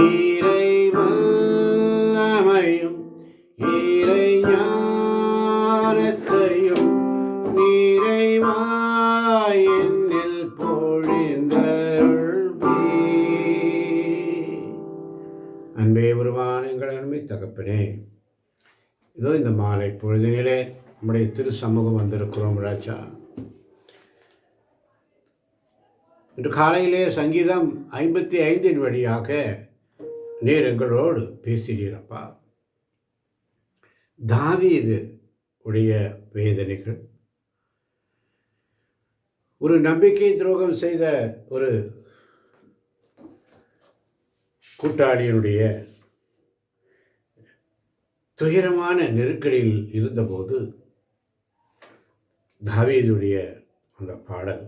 இறை வல்லமையும் இறை ஞானத்தையும் நிறைவாய் என்னில் பொழிந்தருள்வீர். அன்பே உருவான எங்கள் அருமை தகப்பனே, இதோ இந்த மாலை பொழுதினிலே நம்முடைய திரு சமூகம் வந்திருக்கிறோம் ராஜா. இன்று காலையிலே சங்கீதம் 55 வழியாக நீர் எங்களோடு பேசினீரப்பா. தாவீது உடைய வேதனைகள், ஒரு நம்பிக்கை துரோகம் செய்த ஒரு கூட்டாளியினுடைய துயரமான நெருக்கடியில் இருந்தபோது தாவீதுடைய அந்த பாடல்.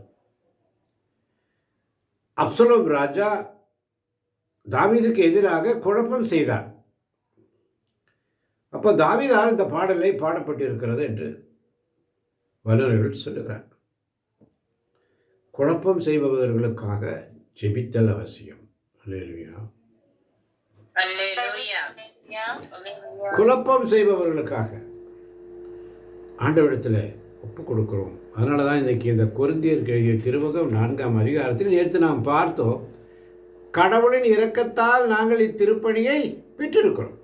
அப்சலோம் ராஜா தாவீதுக்கு எதிராக குழப்பம் செய்தார். அப்போ தாவீதால் இந்த பாடலை பாடப்பட்டிருக்கிறது என்று வல்லுநர்கள் சொல்லுகிறார். குழப்பம் செய்பவர்களுக்காக ஜெபித்தல் அவசியம். அல்லேலூயா. குழப்பம் செய்பவர்களுக்காக ஆண்டவரிடத்தில் ஒப்பு கொடுக்கிறோம். அதனால தான் இன்றைக்கி இந்த கொரிந்தியருக்கு எழுதிய திருமுகம் 4ஆம் அதிகாரத்தில் நேற்று நாம் பார்த்தோம், கடவுளின் இரக்கத்தால் நாங்கள் இத்திருப்பணியை பெற்றிருக்கிறோம்.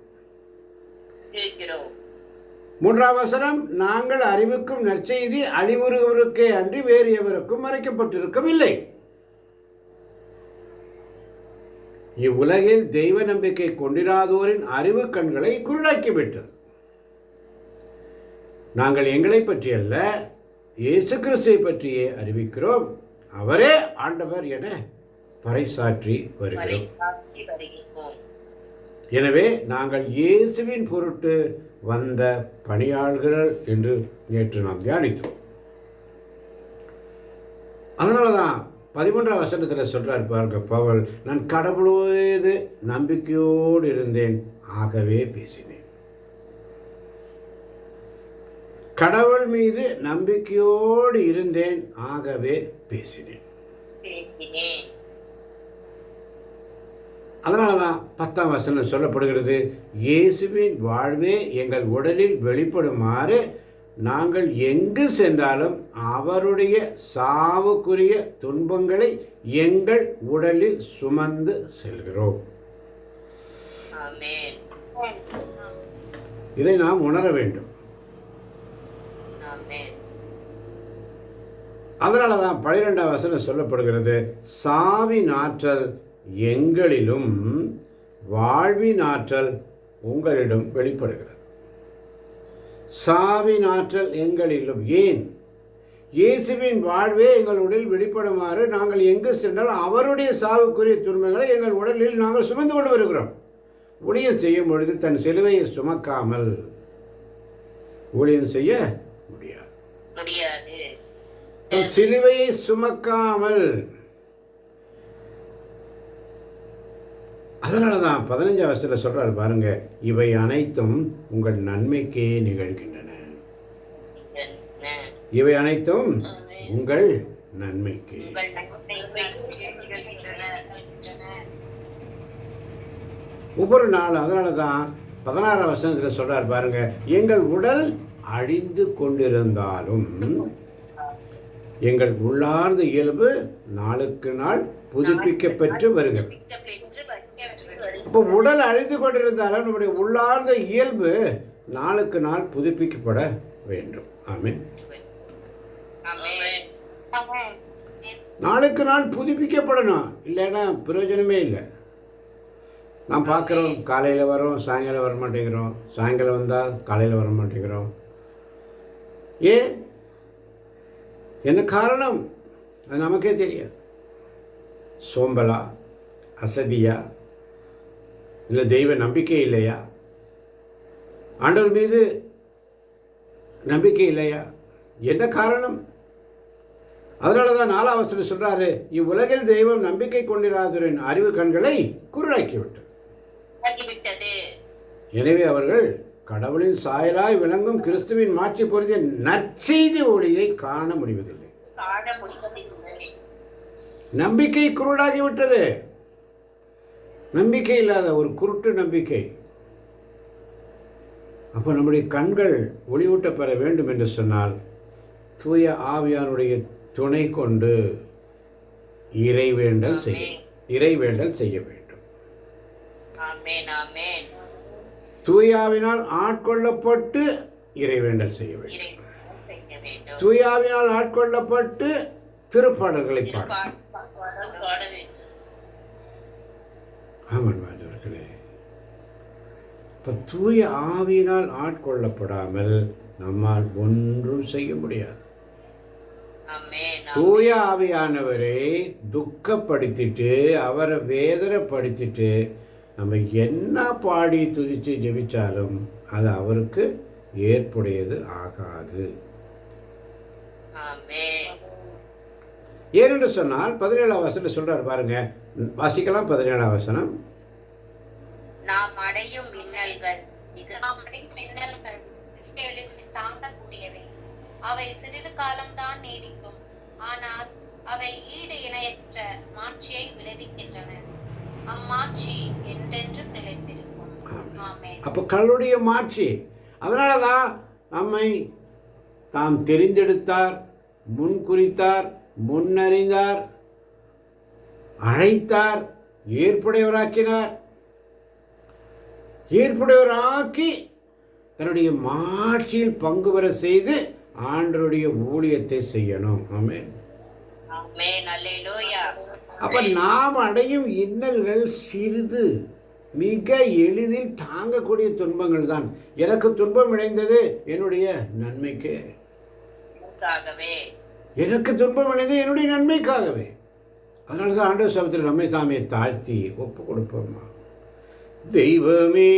3ஆம் வசனம், நாங்கள் அறிவிக்கும் நற்செய்தி அழிவுறுவருக்கே அன்றி வேறு எவருக்கும் மறைக்கப்பட்டிருக்கவில்லை. இவ்வுலகில் தெய்வ நம்பிக்கை கொண்டிராதோரின் அறிவு கண்களை குருடாக்கிவிட்டது. நாங்கள் எங்களை பற்றியல்ல, இயேசு கிறிஸ்துவை பற்றியே அறிவிக்கிறோம். அவரே ஆண்டவர் என பறைசாற்றி வருகிறோம். எனவே நாங்கள் இயேசுவின் பொருட்டு வந்த பணியாளர்கள் என்று நேற்று நாம் தியானித்தோம். அதனால தான் 13ஆம் வசனத்தில் சொல்றார் பாருங்க பவுல், நான் கடவுளோடு நம்பிக்கையோடு இருந்தேன், ஆகவே பேசினேன். கடவுள் மீது நம்பிக்கையோடு இருந்தேன், ஆகவே பேசினேன். அதனாலதான் 10ஆம் வசனம் சொல்லப்படுகிறது, இயேசுவின் வாழ்வே எங்கள் உடலில் வெளிப்படுமாறு நாங்கள் எங்கு சென்றாலும் அவருடைய சாவுக்குரிய துன்பங்களை எங்கள் உடலில் சுமந்து செல்கிறோம். இதை நாம் உணர வேண்டும். அதனாலதான் 12ஆம் வசனம் சொல்லப்படுகிறது, சாவின் ஆற்றல் எங்களிலும் வாழ்வின் ஆற்றல் உங்களிடம் வெளிப்படுகிறது. சாவின் ஆற்றல் எங்களிலும். ஏன்? இயேசுவின் வாழ்வே எங்கள் உடலில் வெளிப்படுமாறு நாங்கள் எங்கு சென்றால் அவருடைய சாவுக்குரிய துன்பங்களை எங்கள் உடலில் நாங்கள் சுமந்து கொண்டு வருகிறோம். ஊழியம் செய்யும் பொழுது தன் சிலுவையை சுமக்காமல் ஊழியம் செய்ய முடியாது. தன் சிலுவையை சுமக்காமல். அதனால தான் 15ஆம் வசனத்தில் சொல்றாரு பாருங்க, இவை அனைத்தும் உங்கள் நன்மைக்கே நிகழ்கின்றன. இவை அனைத்தும் உங்கள் நன்மைக்கு. ஒவ்வொரு நாள். அதனால தான் 16ஆம் வசனத்தில் சொல்றாரு பாருங்க, எங்கள் உடல் அழிந்து கொண்டிருந்தாலும் எங்கள் உள்ளார்ந்த இயல்பு நாளுக்கு நாள் புதுப்பிக்கப்பெற்று வருகிறது. இப்போ உடல் அழிந்து கொண்டிருந்தாலும் நம்முடைய உள்ளார்ந்த இயல்பு நாளுக்கு நாள் புதுப்பிக்கப்பட வேண்டும். ஆமென். நாளுக்கு நாள் புதுப்பிக்கப்படணும், இல்லைன்னா பிரயோஜனமே இல்லை. நாம் பார்க்குறோம், காலையில் வரோம், சாயங்காலம் வர மாட்டேங்கிறோம், சாயங்காலம் வந்தால் காலையில் வர மாட்டேங்கிறோம். ஏன்? என்ன காரணம்? அது நமக்கே தெரியாது. சோம்பலா, அசதியா, இல்லை தெய்வ நம்பிக்கை இல்லையா, ஆண்டவர் மீது நம்பிக்கை இல்லையா, என்ன காரணம்? அதனால தான் 4ஆம் வசனம் சொல்றாரு, இவ்வுலகில் தெய்வம் நம்பிக்கை கொண்டிராதோரின் அறிவு கண்களை குருடாக்கிவிட்டது. எனவே அவர்கள் கடவுளின் சாயலாய் விளங்கும் கிறிஸ்துவின் மாட்சி பொருந்திய நற்செய்தி ஒளியை காண முடிவதில்லை. நம்பிக்கை குருடாகிவிட்டது. நம்பிக்கை இல்லாத ஒரு குருட்டு நம்பிக்கை. அப்போ நம்முடைய கண்கள் ஒளியூட்ட பெற வேண்டும் என்று சொன்னால் தூய ஆவியானுடைய துணை கொண்டு இறைவேண்டல் செய்ய வேண்டும். தூயாவினால் ஆட்கொள்ளப்பட்டு இறைவேண்டல் செய்ய வேண்டும். தூயாவினால் ஆட்கொள்ளப்பட்டு திருப்பாடல்களை பாட. ஆமாம் மாதவர்களே, இப்போ தூய ஆவியினால் ஆட்கொள்ளப்படாமல் நம்மால் ஒன்றும் செய்ய முடியாது. தூய ஆவியானவரை துக்கப்படுத்திட்டு அவரை வேதனைப்படுத்திட்டு நம்ம என்ன பாடி துதித்து ஜெபிச்சாலும் அது அவருக்கு ஏற்புடையது ஆகாது. ஏனென்று சொன்னால் 17ஆம் வசனம் சொல்றாரு பாருங்க, வாசிக்கலாம். 17ஆம் வசனம். நாம் அடையும் மின்னல்கள் தாங்கக்கூடியவை, அவை சிறிது காலம்தான் நீடிக்கும், ஆனால் அவை ஈடு இணையற்ற மாட்சியை விளைவிக்கின்றன. அம்மாட்சி என்றென்றும் நிலைத்திருக்கும். அப்போ கல்லுடைய மாட்சி. அதனாலதான் நம்மை தாம் தெரிந்தெடுத்தார், முன் குறித்தார், முன்னறிந்தார், அழைத்தார், ஏற்புடையவராக்கினார். ஏற்புடையவராக்கி தன்னுடைய மாட்சியில் பங்கு பெற செய்து ஆண்டவருடைய ஊழியத்தை செய்யணும். ஆமென். அப்ப நாம் அடையும் இன்னல்கள் சிறிது, மிக எளிதில் தாங்கக்கூடிய துன்பங்கள் தான். எனக்கு துன்பம் இணைந்தது என்னுடைய நன்மைக்கு. எனக்கு துன்பம் இணைந்தது என்னுடைய நன்மைக்காகவே. அதனாலதான் ஆண்டவர் சபத்தில் நம்மை தாமே தாழ்த்தி ஒப்பு கொடுப்போமா. தெய்வமே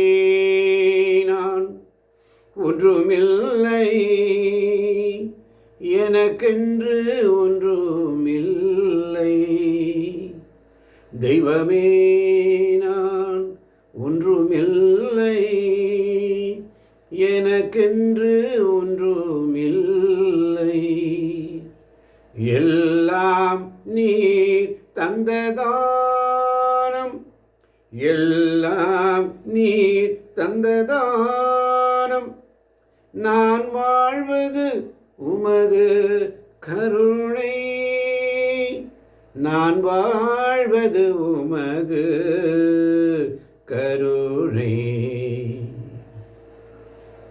நான் ஒன்றுமில்லை, எனக்கென்று ஒன்றுமில்லை. தெய்வமே நான் ஒன்றுமில்லை, எனக்கென்று ஒன்றுமில்லை. எல்லாம் நீர் தந்ததானம், எல்லாம் நீர் தந்ததானம். நான் வாழ்வது உமது கருணை, நான் வாழ்வது உமது கருணை.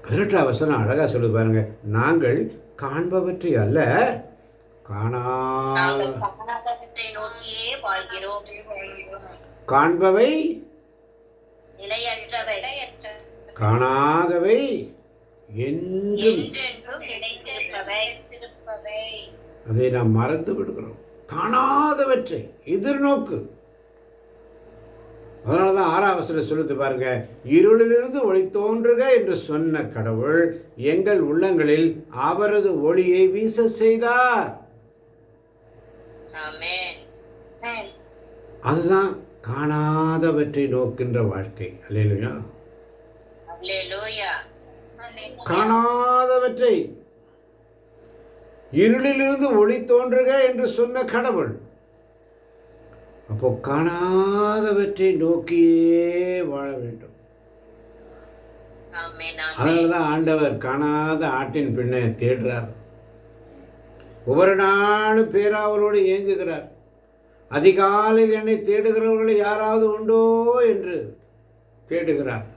18ஆம் வசனம் அழகா சொல்லு பாருங்க. நாங்கள் காண்பவற்றை அல்ல, காண்பவை காணாதவை என்றும் அதை நாம் மறந்து விடுகிறோம். காணாதவற்றை எதிர்நோக்கு. அதனாலதான் 6ஆம் வசனம் சொல்லுது பாருங்க, இருளிலிருந்து ஒளி தோன்றுக என்று சொன்ன கடவுள் எங்கள் உள்ளங்களில் அவரது ஒளியை வீச செய்தார். அதுதான் காணாதவற்றை நோக்கின்ற வாழ்க்கை. அல்லேலூயா. காணாதவற்றை இருளிலிருந்து ஒளி தோன்றுக என்று சொன்ன கடவுள் அப்போ காணாதவற்றை நோக்கியே வாழ வேண்டும். அதனாலதான் ஆண்டவர் காணாத ஆட்டின் பின்ன தேடுறார். ஒவ்வொரு நாளும் பேராவலோடு இயங்குகிறார். அதிகாலையில் என்னை தேடுகிறவர்கள் யாராவது உண்டோ என்று தேடுகிறார்.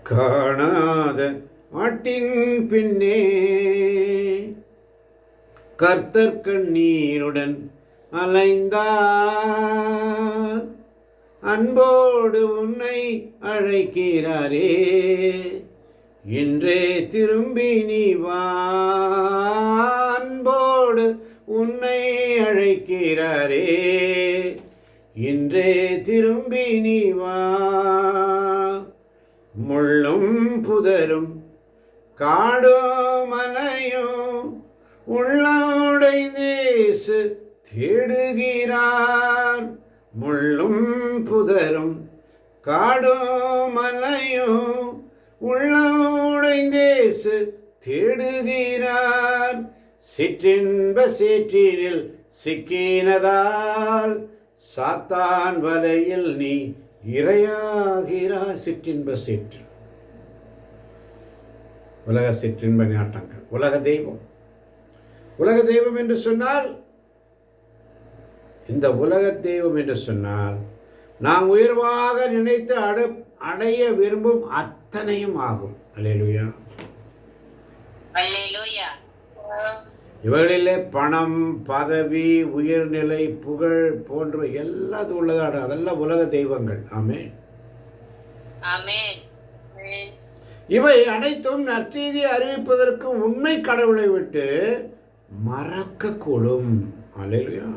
காணாத ஆட்டின் பின்னே கர்த்தர் கண்ணீருடன் அலைந்தார். அன்போடு உன்னை அழைக்கிறாரே, இன்றே திரும்பி நீ வா. அன்போடு உன்னை அழைக்கிறாரே, இன்றே திரும்பி நீ வா. முள்ளும் புதரும் காடும் மலையும் உள்ளோடைந்தேசு தேடுகிறார். முள்ளும் புதரும் காடும் மலையும் உள்ளோடைந்தேசு தேடுகிறார். சிற்றின்ப சேற்றினில் சிக்கினதால் சாத்தான் வலையில் நீ இறையாகிறா சிற்றின்ப சேற்று. உலக சிற்றின்ப நாட்டங்கள், உலக தெய்வம். உலக தெய்வம் என்று சொன்னால், இந்த உலக தெய்வம் என்று சொன்னால் நாம் உயர்வாக நினைத்து அடைய விரும்பும் அத்தனையும் ஆகும். அல்லேலூயா. அல்லேலூயா. இவர்களிலே பணம், பதவி, உயர்நிலை, புகழ் போன்ற எல்லாத்தும் உள்ளதாடும். அதெல்லாம் உலக தெய்வங்கள். ஆமென். ஆமென். இவை அனைத்தும் நற்செய்தியை அறிவிப்பதற்கு உண்மை கடவுளை விட்டு மறக்கக்கூடும். அல்லேலூயா.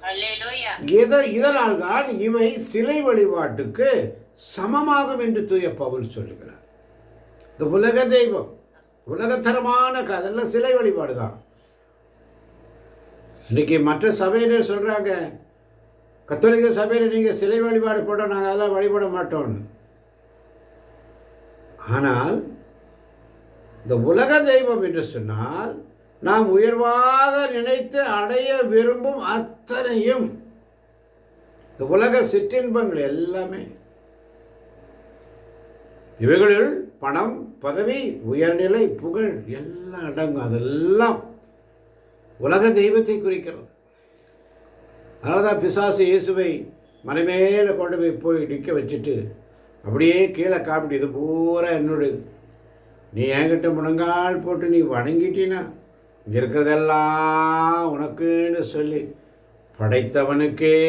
அல்லேலூயா. இதனால் தான் இவை சிலை வழிபாட்டுக்கு சமமாகும் என்று தூய பவுல் சொல்லுகிறார். இந்த உலக தெய்வம், உலகத்தரமான அதெல்லாம் சிலை வழிபாடு தான். இன்னைக்கு மற்ற சபையினர் சொல்றாங்க, கத்தோலிக்க சபையில் நீங்க சிலை வழிபாடு போட்டோம், நாங்கள் அதெல்லாம் வழிபட மாட்டோம்னு. ஆனால் இந்த உலக தெய்வம் என்று சொன்னால் நாம் உயர்வாக நினைத்து அடைய விரும்பும் அத்தனையும், இந்த உலக சிற்றின்பங்கள் எல்லாமே, இவைகளில் பணம், பதவி, உயர்நிலை, புகழ் எல்லாம் அடங்கும். அதெல்லாம் உலக தெய்வத்தை குறிக்கிறது. அதனால்தான் பிசாசு இயேசுவை மலை மேலே கொண்டு போய் நிற்க வச்சுட்டு அப்படியே கீழே காப்பிட்டு, இது பூரா என்னுடையது, நீ என்கிட்ட முழங்கால் போட்டு நீ வணங்கிட்டினா இங்கே இருக்கிறதெல்லாம் உனக்குன்னு சொல்லி படைத்தவனுக்கே,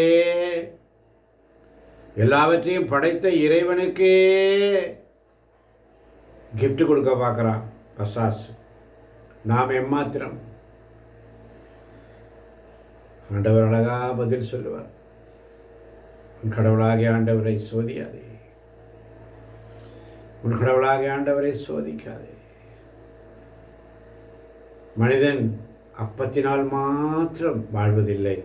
எல்லாவற்றையும் படைத்த இறைவனுக்கே கிஃப்ட் கொடுக்க பார்க்குறான் பசாசு. நாம் எம்மாத்திரம்? ஆண்டவர் அழகா பதில் சொல்லுவார், உன் கடவுளாகிய ஆண்டவரை சோதியாதே, உன் கடவுளாகிய ஆண்டவரை சோதிக்காதே. மனிதன் அப்பத்தினால் மாத்திரம் வாழ்வதில்லை,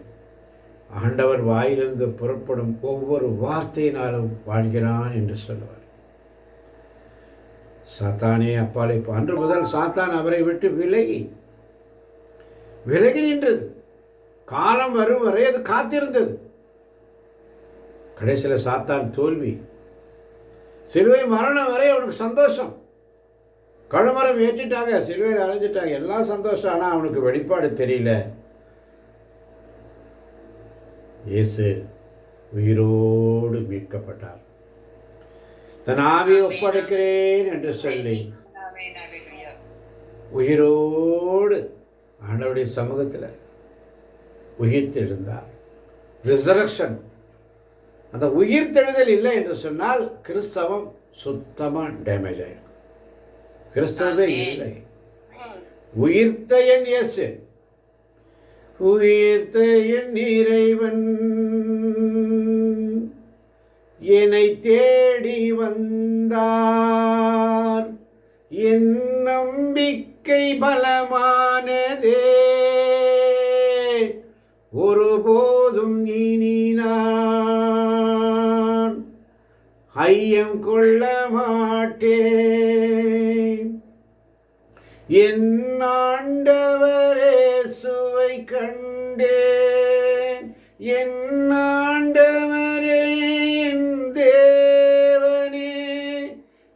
ஆண்டவர் வாயிலிருந்து புறப்படும் ஒவ்வொரு வார்த்தையினாலும் வாழ்கிறான் என்று சொல்லுவார். சாத்தானே அப்பாலை, அன்று முதல் சாத்தான் அவரை விட்டு விலகி நின்றது. காலம் வரும் வரை அது காத்திருந்தது. கடைசியில் சாத்தான் தோல்வி. சிலுவை மரணம் வரை அவனுக்கு சந்தோஷம். கழுமரம் ஏற்றிட்டாங்க, சிலுவையில் அடைஞ்சிட்டாங்க, எல்லாம் சந்தோஷம். ஆனால் அவனுக்கு வெளிப்பாடு தெரியல. இயேசு உயிரோடு மீட்கப்பட்டார். தன் ஆவியை ஒப்படைக்கிறேன் என்று சொல்லி உயிரோடு ஆண்டவருடைய சமூகத்தில் உயிர்த்தெழுந்தார். ரிசரக்ஷன். அந்த உயிர்த்தெழுதல் இல்லை என்று சொன்னால் கிறிஸ்தவம் சுத்தமாக டேமேஜ் ஆயிருக்கும். கிறிஸ்தவமே இல்லை. உயிர்த்த என் இயேசு, உயிர்த்த என் இறைவன் என்னை தேடி வந்தார், என் நம்பிக்கை பலமானதே, ஒருபோதும் இனி நான் ஐயம் கொள்ள மாட்டேன். என் ஆண்டவரே சுவை கண்டேன், என் ஆண்டவரே என் தேவனே,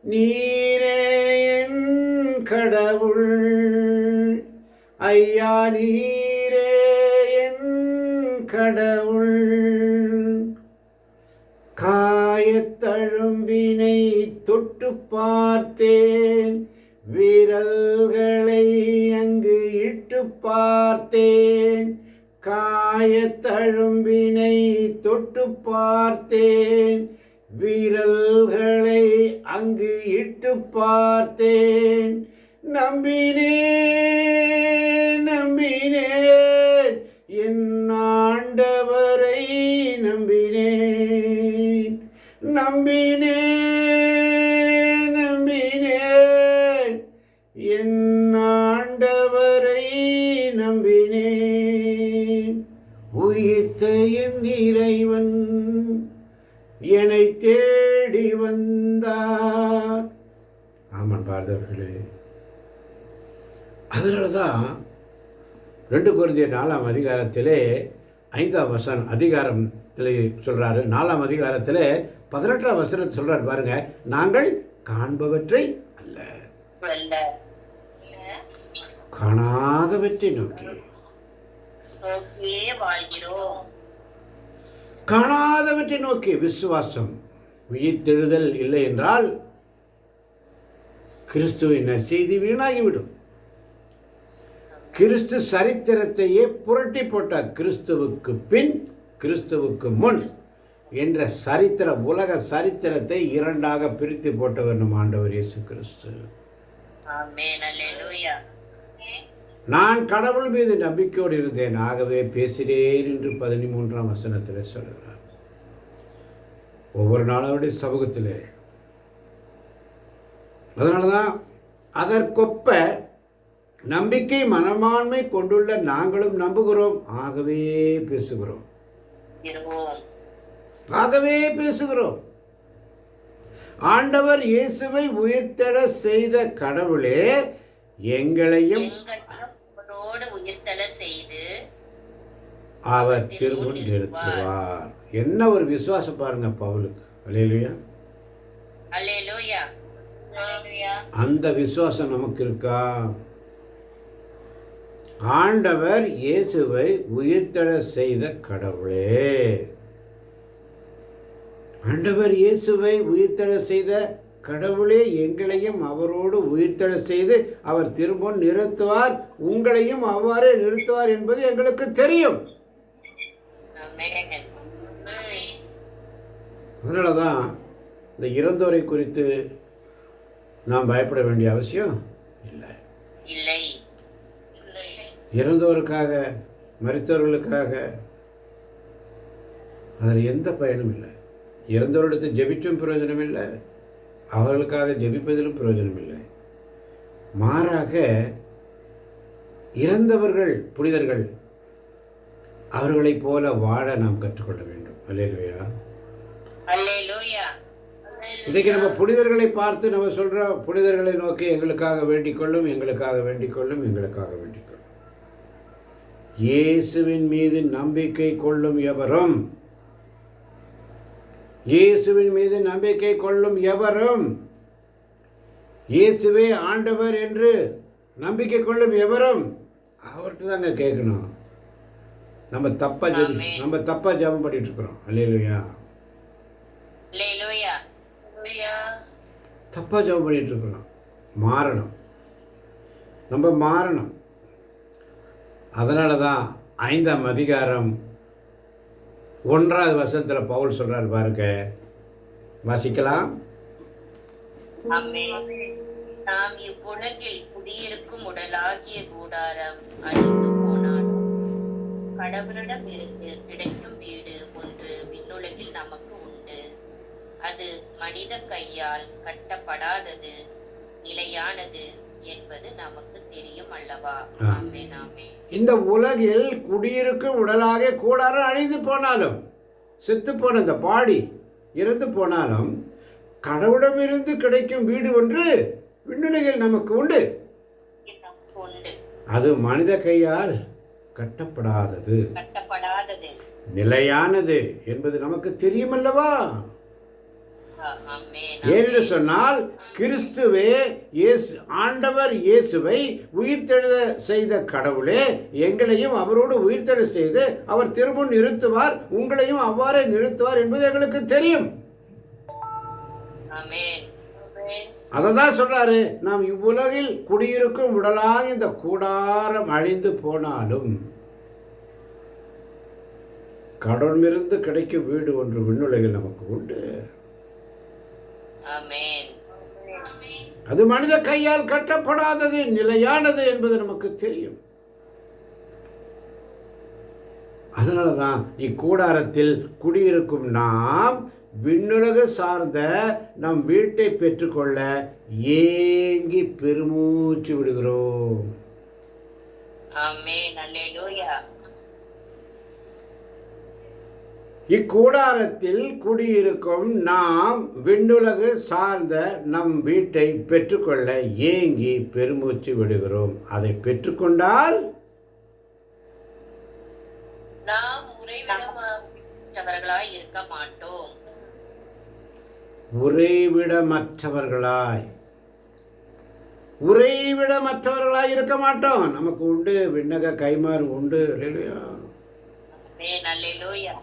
நீரே என் கடவுள், ஐயா நீரே என் கடவுள். காயத்தழும்பினை தொட்டு பார்த்தேன், விரல்களை அங்கு இட்டு பார்த்தேன். காயத்தழும்பினை தொட்டு பார்த்தேன், விரல்களை அங்கு இட்டு பார்த்தேன். நம்பினேன் என் ஆண்டவரை நம்பினேன். என் ஆண்டவரை நம்பினேன். உயிர்த்த என் இறைவன் என்னை தேடி வந்தார். ஆமான் பாரதவர்களே, அதனால தான் 2 கொரிந்தியர் 4 அதிகாரத்திலே 5 அதிகாரம் சொல்றாரு. 4ஆம் அதிகாரத்தில் 18ஆம் வசனத்தை சொல்றாரு பாருங்க. நாங்கள் காண்பவற்றை அல்ல, காணாதவற்றை நோக்கி வாழ்கிறோம். காணாதவற்றை நோக்கி விசுவாசம். உயிர்த்தெழுதல் இல்லை என்றால் கிறிஸ்துவின் நற்செய்தி வீணாகிவிடும். கிறிஸ்து சரித்திரத்தையே புரட்டி போட்டார். கிறிஸ்துவுக்கு பின், கிறிஸ்துவுக்கு முன் என்ற சரித்திர, உலக சரித்திரத்தை இரண்டாக பிரித்து போட்டவர் நம் ஆண்டவர் இயேசு கிறிஸ்து. நான் கடவுள் மீது நம்பிக்கையோடு இருந்தேன், ஆகவே பேசினேன் என்று 13ஆம் வசனத்தில் சொல்கிறார். ஒவ்வொரு நாளுடைய சமூகத்திலே. அதனாலதான் அதற்கொப்ப நம்பிக்கை மனமான்மை கொண்டுள்ள நாங்களும் நம்புகிறோம், ஆகவே பேசுகிறோம். ஆகவே பேசுகிறோம். ஆண்டவர் இயேசுவை உயிர்த்தெழ செய்த கடவுளே எங்களையும் உயிர்த்தெழ செய்து அவர் திருமுன் நிறுத்துவார். என்ன ஒரு விசுவாசம் பாருங்க பவுலுக்கு. அல்லேலூயா, அல்லேலூயா. அந்த விசுவாசம் நமக்கு இருக்கா? ஆண்டவர் இயேசுவை உயிர்த்தெழ செய்த கடவுளே, ஆண்டவர் இயேசுவை உயிர்த்தெழ செய்த கடவுளே எங்களையும் அவரோடு உயிர்த்தெழ செய்து அவர் திரும்பவும் நிறுத்துவார், உங்களையும் அவ்வாறே நிறுத்துவார் என்பது எங்களுக்கு தெரியும். அதனாலதான் இந்த இறந்தோரை குறித்து நாம் பயப்பட வேண்டிய அவசியம் இல்லை. இறந்தோருக்காக, மரித்தவர்களுக்காக அதில் எந்த பயனும் இல்லை. இறந்தவரிடத்தை ஜெபிச்சும் பிரயோஜனம் இல்லை, அவர்களுக்காக ஜெபிப்பதிலும் பிரயோஜனம் இல்லை. மாறாக இறந்தவர்கள் புனிதர்கள், அவர்களைப் போல வாழ நாம் கற்றுக்கொள்ள வேண்டும். அல்லேலூயா, அல்லேலூயா. இன்றைக்கு நம்ம புனிதர்களை பார்த்து நம்ம சொல்கிறோம், புனிதர்களை நோக்கி எங்களுக்காக வேண்டிக் கொள்ளும், எங்களுக்காக வேண்டிக் கொள்ளும், எங்களுக்காக வேண்டிக் கொள்ளும். இயேசுவின் மீது நம்பிக்கை கொள்ளும் எவரும், இயேசுவின் மீது நம்பிக்கை கொள்ளும் எவரும், இயேசுவே ஆண்டவர் என்று நம்பிக்கை கொள்ளும் எவரும் அவர்கிட்ட தாங்க கேட்கணும். நம்ம தப்பா ஜெபம் பண்ணிட்டு இருக்கிறோம். அல்லேலூயா, அல்லேலூயா. தப்பா ஜெபம் பண்ணிட்டு இருக்கிறோம். மாறணும், நம்ம மாறணும். அதனால தான் 5ஆம் அதிகாரம் 1வது வசனத்தில் பவுல் சொல்றார் பாருங்க, வாசிக்கலாம். நாம் இவ்வுலகில் குடியிருக்கும் உடலாகிய கூடாரம் அழிந்து போனாலும் கடவுளிடம் இருந்து கிடைக்கும் வீடு ஒன்று விண்ணுலகில் நமக்கு உண்டு. அது மனித கையால் கட்டப்படாதது, நிலையானது என்பது நமக்கு தெரியும் அல்லவா? ஆமென், ஆமென். இந்த உலகில் குடியிருக்கும் உடலாக கூடாரம் அழிந்து போனாலும், செத்து போன இந்த பாடி இறந்து போனாலும் கடவுளிடமிருந்து கிடைக்கும் வீடு ஒன்று விண்ணுலகில் நமக்கு உண்டு. அது மனித கையால் கட்டப்படாதது, நிலையானது என்பது நமக்கு தெரியும் அல்லவா? ஏனென்று சொன்னால் கிறிஸ்துவே ஆண்டவர் இயேசுவை உயிர்த்தெழ செய்த கடவுளே எங்களையும் அவரோடு உயிர்த்தெழ செய்து அவர் திரும்ப நிறுத்துவார், உங்களையும் அவ்வாறே நிறுத்துவார் என்பது எங்களுக்கு தெரியும். அததான் சொல்றாரு, நாம் இவ்வுலகில் குடியிருக்கும் உடலாக இந்த கூடாரம் அழிந்து போனாலும் கடவுளிலிருந்து கிடைக்கும் வீடு ஒன்று விண்ணுலகில் நமக்கு உண்டு. அது மனித கையால் கட்டப்படாதது, நிலையானது என்பது நமக்கு தெரியும். அதனாலதான் இக்கூடாரத்தில் குடியிருக்கும் நாம் விண்ணுலக சார்ந்த நம் வீட்டை பெற்றுக்கொள்ள ஏங்கி பெருமூச்சு விடுகிறோம். இக்கூடாரத்தில் குடியிருக்கும் நாம் விண்ணுலகு சார்ந்த நம் வீட்டை பெற்றுக்கொள்ள ஏங்கி பெருமூச்சு விடுகிறோம். அதை பெற்றுக்கொண்டால் உறைவிடமற்றவர்களாய் இருக்க மாட்டோம். உறைவிடமற்றவர்களாய் இருக்க மாட்டோம். நமக்கு உண்டு விண்ணக கைமாறு உண்டு. அல்லேலூயா. ஆமென். அல்லேலூயா.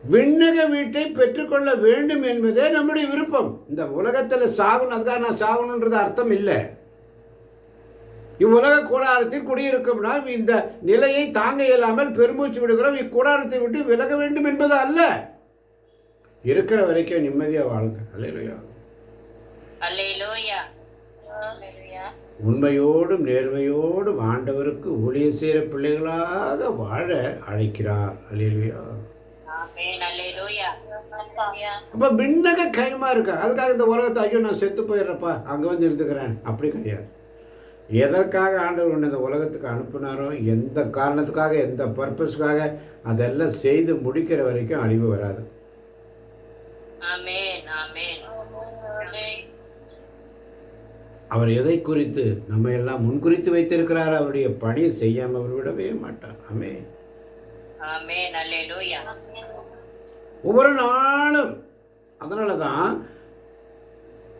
விண்ணக வீட்டை பெற்றுக்கொள்ள வேண்டும் என்பதே நம்முடைய விருப்பம். இந்த உலகத்தில் சாகணும், அதுக்காக நான் சாகணுன்றது அர்த்தம் இல்லை. இவ்வுலக கூடாரத்தில் குடியிருக்கும்னா இந்த நிலையை தாங்க இயலாமல் பெருமூச்சு விடுகிறோம், இக்கூடாரத்தை விட்டு விலக வேண்டும் என்பது அல்ல. இருக்கிற வரைக்கும் நிம்மதியாக வாழுங்க. அல்லேலூயா. அல்லேலூயா. உண்மையோடும் நேர்மையோடும் ஆண்டவருக்கு ஊழியம் செய்கிற பிள்ளைகளாக வாழ அழைக்கிறார். அல்லேலூயா. ஆமென். அல்லேலூயா. அப்போ விண்ணக கைமா இருக்கா. அதுக்காக இந்த உலகத்தை ஐயோ நான் செத்து போயிடுறப்பா அங்கே வந்து இருந்துக்கிறேன் அப்படி கிடையாது. எதற்காக ஆண்டவர் ஒன்று இந்த உலகத்துக்கு அனுப்புனாரோ, எந்த காரணத்துக்காக, எந்த பர்பஸ்க்காக, அதெல்லாம் செய்து முடிக்கிற வரைக்கும் அழிவு வராது. ஆமென். ஆமென். அவர் எதை குறித்து நம்ம எல்லாம் முன்குறித்து வைத்திருக்கிறார், அவருடைய பணியை செய்யாமல் அவர் விடவே மாட்டார். ஆமென். ஆமென். அல்லேலூயா. ஒவ்வொரு நாளும் அதனால தான்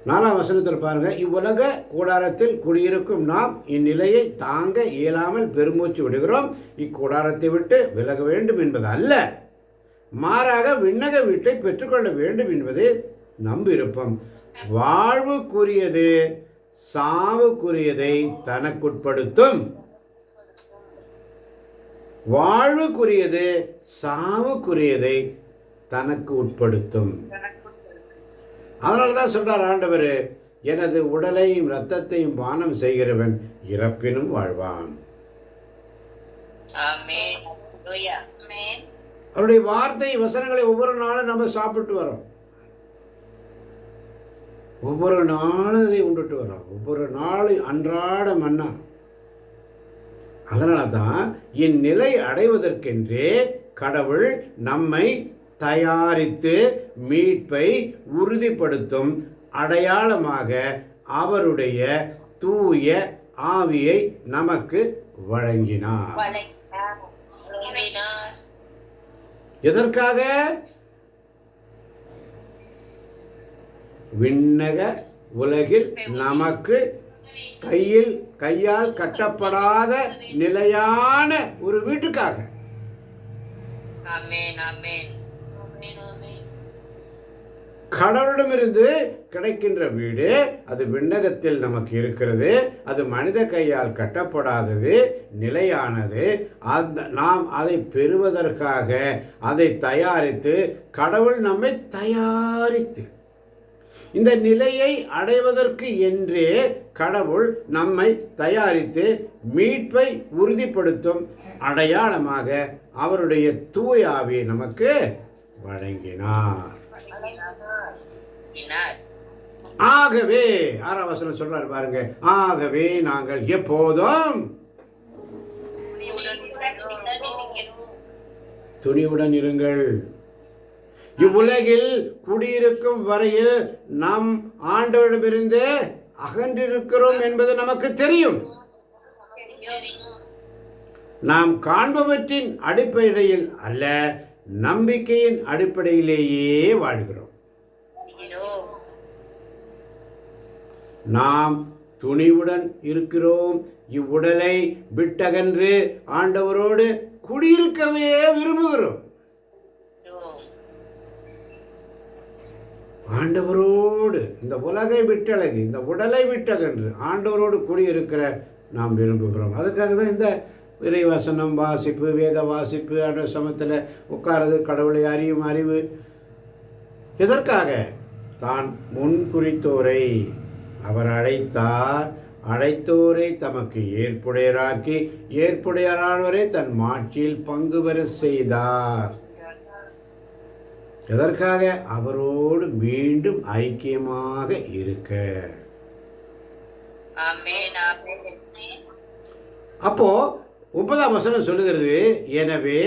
4ஆம் வசனத்தில் பாருங்க, இவ்வுலக கூடாரத்தில் குடியிருக்கும் நாம் இந்நிலையை தாங்க இயலாமல் பெருமூச்சு விடுகிறோம். இக்கூடாரத்தை விட்டு விலக வேண்டும் என்பது அல்ல, மாறாக விண்ணக வீட்டை பெற்றுக்கொள்ள வேண்டும் என்பது நம் விருப்பம். வாழ்வுக்குரியது சாவுக்குரியதை தனக்குட்படுத்தும். வாழ்வுக்குரியது சாவுக்குரியதை தனக்கு உட்படுத்தும். அதனால தான் சொல்றார் ஆண்டவர், எனது உடலையும் இரத்தத்தையும் பானம் செய்கிறவன் இறப்பினும் வாழ்வான். ஆமென். அல்லேலூயா. ஆமென். அவருடைய வார்த்தை வசனங்களை ஒவ்வொரு நாளும் நம்ம சாப்பிட்டு வரோம். ஒவ்வொரு நாளும் அதை உண்டுட்டு வரோம். ஒவ்வொரு நாளும் அன்றாட மன்னா. அதனால தான் இந்நிலை அடைவதற்கென்றே கடவுள் நம்மை தயாரித்து மீட்பை உறுதிப்படுத்தும் அடையாளமாக அவருடைய தூய ஆவியை நமக்கு வழங்கினார். எதற்காக? விண்ணக உலகில் நமக்கு கையால் கட்டப்படாத நிலையான ஒரு வீட்டுக்காக. ஆமென். ஆமென். கடவுளிடமிருந்து கிடைக்கின்ற வீடு அது விண்ணகத்தில் நமக்கு இருக்கிறது. அது மனித கையால் கட்டப்படாதது, நிலையானது. நாம் அதை பெறுவதற்காக அதை தயாரித்து, கடவுள் நம்மை தயாரித்து இந்த நிலையை அடைவதற்கு என்றே கடவுள் நம்மை தயாரித்து மீட்பை உறுதிப்படுத்தும் அடையாளமாக அவருடைய தூய ஆவியை நமக்கு வழங்கினார். ஆகவே 6ஆம் வசனம் சொல்றாரு பாருங்க, ஆகவே நாங்கள் எப்போதும் துணிவுடன் இருங்கள். இவ்வுலகில் குடியிருக்கும் வரையில் நாம் ஆண்டவரிடமிருந்து அகன்றிருக்கிறோம் என்பது நமக்கு தெரியும். நாம் காண்பவற்றின் அடிப்படையில் அல்ல, நம்பிக்கையின் அடிப்படையிலேயே வாழ்கிறோம். நாம் துணிவுடன் இருக்கிறோம். இவ்வுடலை விட்டகன்று ஆண்டவரோடு குடியிருக்கவே விரும்புகிறோம். ஆண்டவரோடு இந்த உலகை விட்டழகு, இந்த உடலை விட்டகன்று ஆண்டவரோடு குடியிருக்கிற நாம் விரும்புகிறோம். அதுக்காக தான் இந்த இறைவசனம் வாசிப்பு, வேத வாசிப்பு, ஆண்ட சமத்தில் உட்காரது, கடவுளை அறியும் அறிவு. எதற்காக? தான் முன் குறித்தோரை அவர் அழைத்தார், அழைத்தோரை தமக்கு ஏற்புடையராக்கி, ஏற்புடையரானவரை தன் மாட்சியில் பங்கு பெற செய்தார். எதற்காக? அவரோடு மீண்டும் ஐக்கியமாக இருக்க. அப்போ 9ஆம் வசனம் சொல்லுகிறது, எனவே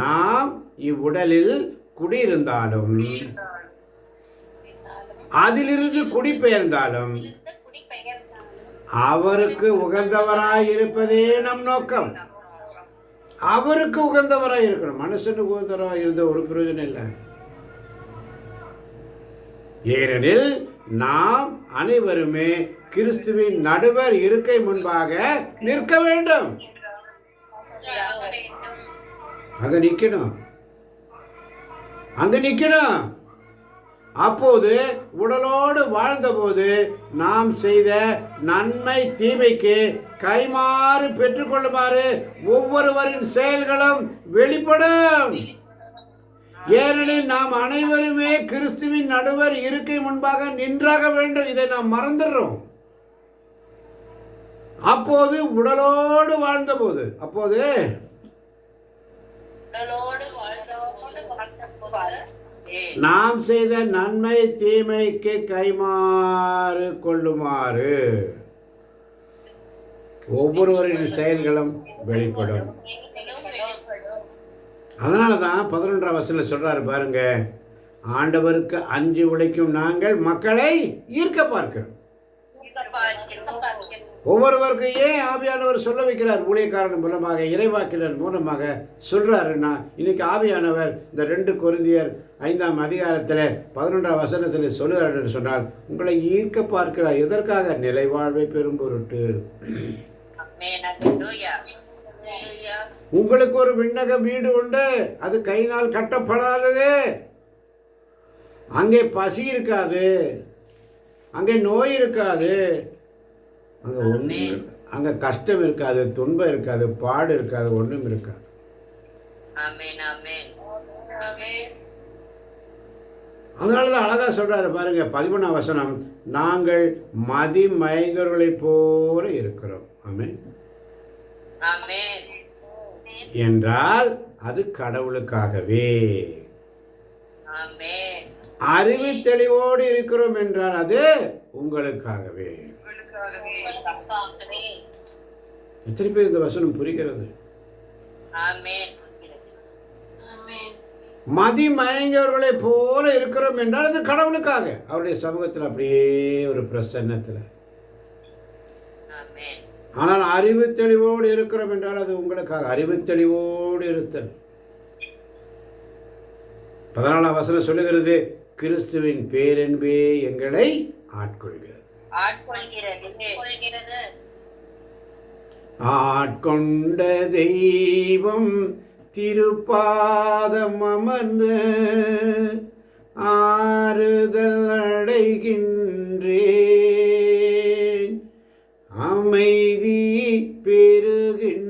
நாம் இவ்வுடலில் குடியிருந்தாலும் அதிலிருந்து குடிபெயர்ந்தாலும் அவருக்கு உகந்தவராய் இருப்பதே நம் நோக்கம். அவருக்கு உகந்தவராக இருக்கணும். மனுஷனுக்கு உகந்தவராக இருந்த ஒரு பிரயோஜனம் இல்லை. ஏனெனில் நாம் அனைவருமே கிறிஸ்துவின் நடுவர் இருக்கை முன்பாக நிற்க வேண்டும். அங்க நிக்கணும். அப்போது உடலோடு வாழ்ந்தபோது நாம் செய்த நன்மை தீமைக்கு கைமாறு பெற்றுக்கொள்ளுமாறு ஒவ்வொருவரின் செயல்களும் வெளிப்படும். ஏனெனில் நாம் அனைவருமே கிறிஸ்துவின் நடுவர் இருக்கை முன்பாக நின்றாக வேண்டும். இதை நாம் மறந்துடுறோம். அப்போது உடலோடு வாழ்ந்தபோது, அப்போது நாம் செய்த நன்மை தீமைக்கு கைமாறு கொள்ளுமாறு ஒவ்வொருவரின் செயல்களும் வெளிப்படும். அதனால தான் 11ஆம் வசனத்தில் சொல்றாரு பாருங்க, ஆண்டவருக்கு அஞ்சு உழைக்கும் நாங்கள் மக்களை ஈர்க்க பார்க்கிறோம். ஒவ்வொருவருக்கும் ஏன் ஆவியானவர் சொல்ல வைக்கிறார்? ஊழியக்காரன் மூலமாக, இறைவாக்கினர் மூலமாக சொல்றாருன்னா, இன்னைக்கு ஆவியானவர் இந்த 2 கொரிந்தியர் 5ஆம் அதிகாரத்தில் 11ஆம் வசனத்தில் சொல்லுகிறார் என்று சொன்னால், உங்களை ஈர்க்க பார்க்கிறார். எதற்காக? நிலை வாழ்வை பெறும் பொருட்டு. உங்களுக்கு ஒரு விண்ணக வீடு உண்டு, அது கையினால் கட்டப்படாதது. அங்கே பசி இருக்காது, அங்கே நோய் இருக்காது, அங்கே கஷ்டம் இருக்காது, துன்பம் இருக்காது, பாடு இருக்காது, ஒன்றும் இருக்காது. அதனாலதான் அழகா சொல்றாரு பாருங்க 11ஆம் வசனம், நாங்கள் மதிமயங்கர்களைப் போல இருக்கிறோம். ஆமென். என்றால் அது கடவுளுக்காகவே. அறிவு தெளிவோடு இருக்கிறோம் என்றால் அது உங்களுக்காகவே. எத்தனை பேர் இந்த வசனம் புரிகிறது? மதிமயங்கவர்களை போல இருக்கிறோம் என்றால் அது கடவுளுக்காக, அவருடைய சமூகத்தில் அப்படியே ஒரு பிரசன்னத்தில். ஆனால் அறிவு தெளிவோடு இருக்கிறோம் என்றால் அது உங்களுக்காக. அறிவு தெளிவோடு இருத்தல். 14ஆம் வசனம் சொல்லுகிறது, கிறிஸ்துவின் பேரன்பே எங்களை ஆட்கொள்கிறது. ஆட்கொண்ட தெய்வம் திருப்பாதம் அமர்ந்து ஆறுதல் அடைகின்றேன், அமைதி பெறுகின்றேன்.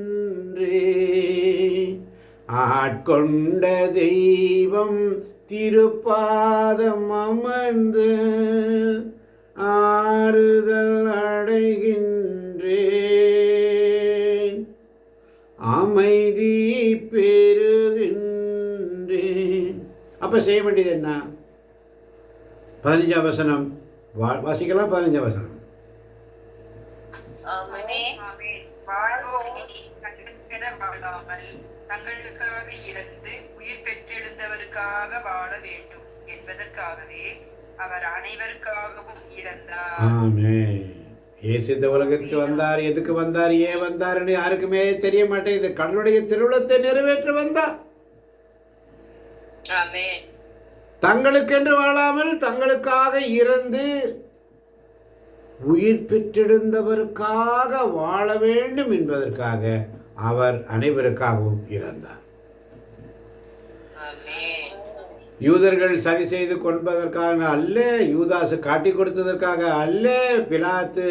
ஆட்கொண்ட தெய்வம் திருப்பாதம் அமர்ந்து ஆறுதல் அடைகின்றேன், அமைதி பெறுகின்றேன். அப்ப செய்ய வேண்டியது என்ன? 15ஆம் வசனம் வாசிக்கலாம். 15ஆம் வசனம், தங்களுக்காக இறந்து உயிர் பெற்றெழுந்தவருக்காக வாழ வேண்டும் என்பதற்காகவே அவர் அனைவருக்காகவும் இறந்தார். ஆமென். இயேசு இந்த உலகத்துக்கு வந்தார். எதுக்கு வந்தார், ஏன் வந்தார்னு யாருக்குமே தெரிய மாட்டேங்குது. கடவுளுடைய திருவுளத்தை நிறைவேற்ற வந்தார். தங்களுக்கென்று வாழாமல் தங்களுக்காக இறந்து உயிர் பெற்றெழுந்தவருக்காக வாழ வேண்டும் என்பதற்காக அவர் அனைவருக்காகவும் இறந்தார். யூதர்கள் சதி செய்து கொள்வதற்காக அல்ல, யூதாசு காட்டி கொடுத்ததற்காக அல்ல, பிலாத்து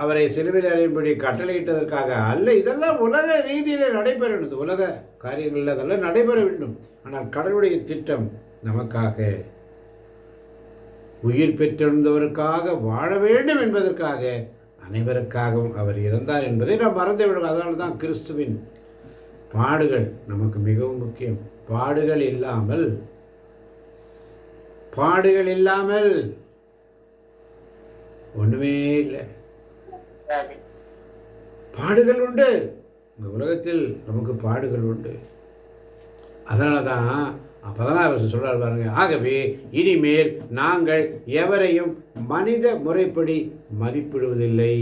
அவரை சிலுவையில் அறையும்படி கட்டளையிட்டதற்காக அல்ல. இதெல்லாம் உலக ரீதியில் நடைபெற வேண்டும். உலக காரியங்களில் அதெல்லாம் நடைபெற வேண்டும். ஆனால் கடவுளுடைய திட்டம் நமக்காக உயிர் பெற்றிருந்தவருக்காக வாழ வேண்டும் என்பதற்காக அனைவருக்காகவும் அவர் இறந்தார் என்பதை நாம் மறந்து விடுவோம். அதனால தான் கிறிஸ்துவின் பாடுகள் நமக்கு மிகவும் முக்கியம். பாடுகள் இல்லாமல் ஒண்ணுமே இல்லை. பாடுகள் உண்டு. இந்த உலகத்தில் நமக்கு பாடுகள் உண்டு. அதனால தான் 16ஆம் வருஷம் சொல்றாரு பாருங்க, ஆகவே இனிமேல் நாங்கள் எவரையும் மனித முறைப்படி மதிப்பிடுவதில்லை.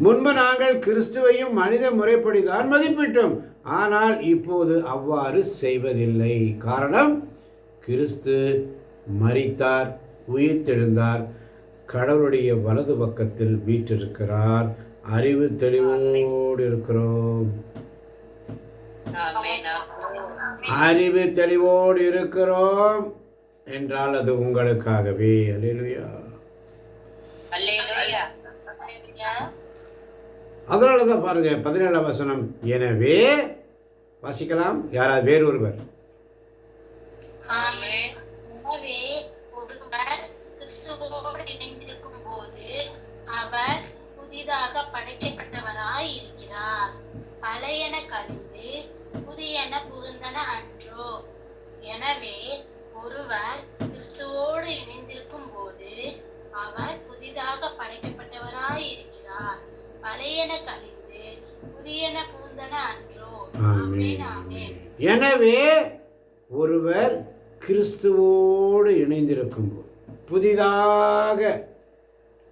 முன்பு நாங்கள் கிறிஸ்துவையும் மனித முறைப்படிதான் மதிப்பிட்டோம், ஆனால் இப்போது அவ்வாறு செய்வதில்லை. காரணம், கிறிஸ்து மரித்தார், உயிர்த்தெழுந்தார், கடவுளுடைய வலது பக்கத்தில் வீற்றிருக்கிறார். அறிவு தெளிவோடு இருக்கிறோம். அறிவு தெளிவோடு இருக்கிறோம் என்றால் அது உங்களுக்காகவே. அல்லேலூயா. அதனால தான் பாருங்க 17ஆம் வசனம். எனவே வாசிக்கலாம் யாராவது வேறொருவர். எனவே ஒருவர் கிறிஸ்துவோடு இணைந்திருக்கும் போது அவர் புதிதாக படைக்கப்பட்டவராய் இருக்கிறார். பழையன கழிந்து புதியன புகுந்தன அன்றோ. எனவே ஒருவர் கிறிஸ்துவோடு இணைந்திருக்கும் போது அவர் புதிதாக படைக்கப்பட்டவராய் இருக்கிறார். பழையன கழிந்து புதியன புகுந்தன அன்றோ. ஆமென், ஆமென். எனவே ஒருவர் கிறிஸ்துவோடு இணைந்திருக்கும் போது புதிதாக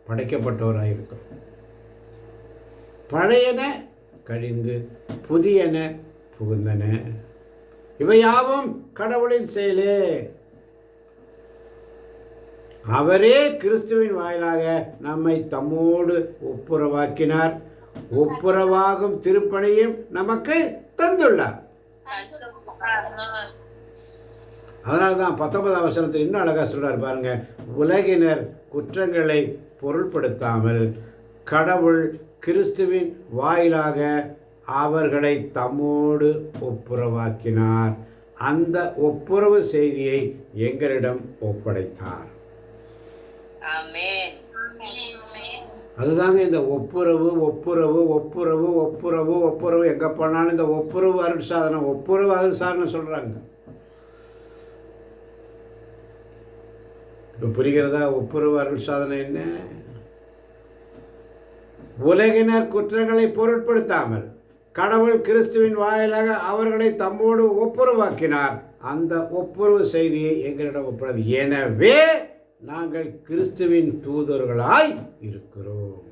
படைக்கப்பட்டவராயிருக்கிறோம். பழையன கழிந்து புதியன புகுந்தன. இவையாவும் கடவுளின் செயலே. அவரே கிறிஸ்துவின் வாயிலாக நம்மை தம்மோடு ஒப்புரவாக்கினார். ஒப்புரவாகும் திருப்பணியும் நமக்கு தந்துள்ளார். அதனால தான் 19ஆம் வசனத்தில் இன்னும் அழகாக சொல்றார் பாருங்க. உலகினர் குற்றங்களை பொருள்படுத்தாமல் கடவுள் கிறிஸ்துவின் வாயிலாக அவர்களை தம்மோடு ஒப்புரவாக்கினார். அந்த ஒப்புரவு செய்தியை எங்களிடம் ஒப்படைத்தார். அதுதாங்க இந்த ஒப்புரவு ஒப்புரவு ஒப்புரவு ஒப்புரவு ஒப்புரவு. எங்கே போனாலும் இந்த ஒப்புரவு அருள் சாதனம், ஒப்புரவு அருள் சாதனம் சொல்கிறாங்க. இப்போ புரிகிறதா? ஒப்புரவு அருள் சாதனை என்ன? உலகினர் குற்றங்களை பொருட்படுத்தாமல் கடவுள் கிறிஸ்துவின் வாயிலாக அவர்களை தம்மோடு ஒப்புரவாக்கினார். அந்த ஒப்புரவு செய்தியை எங்களிடம் ஒப்புறது. எனவே நாங்கள் கிறிஸ்துவின் தூதர்களாய் இருக்கிறோம்.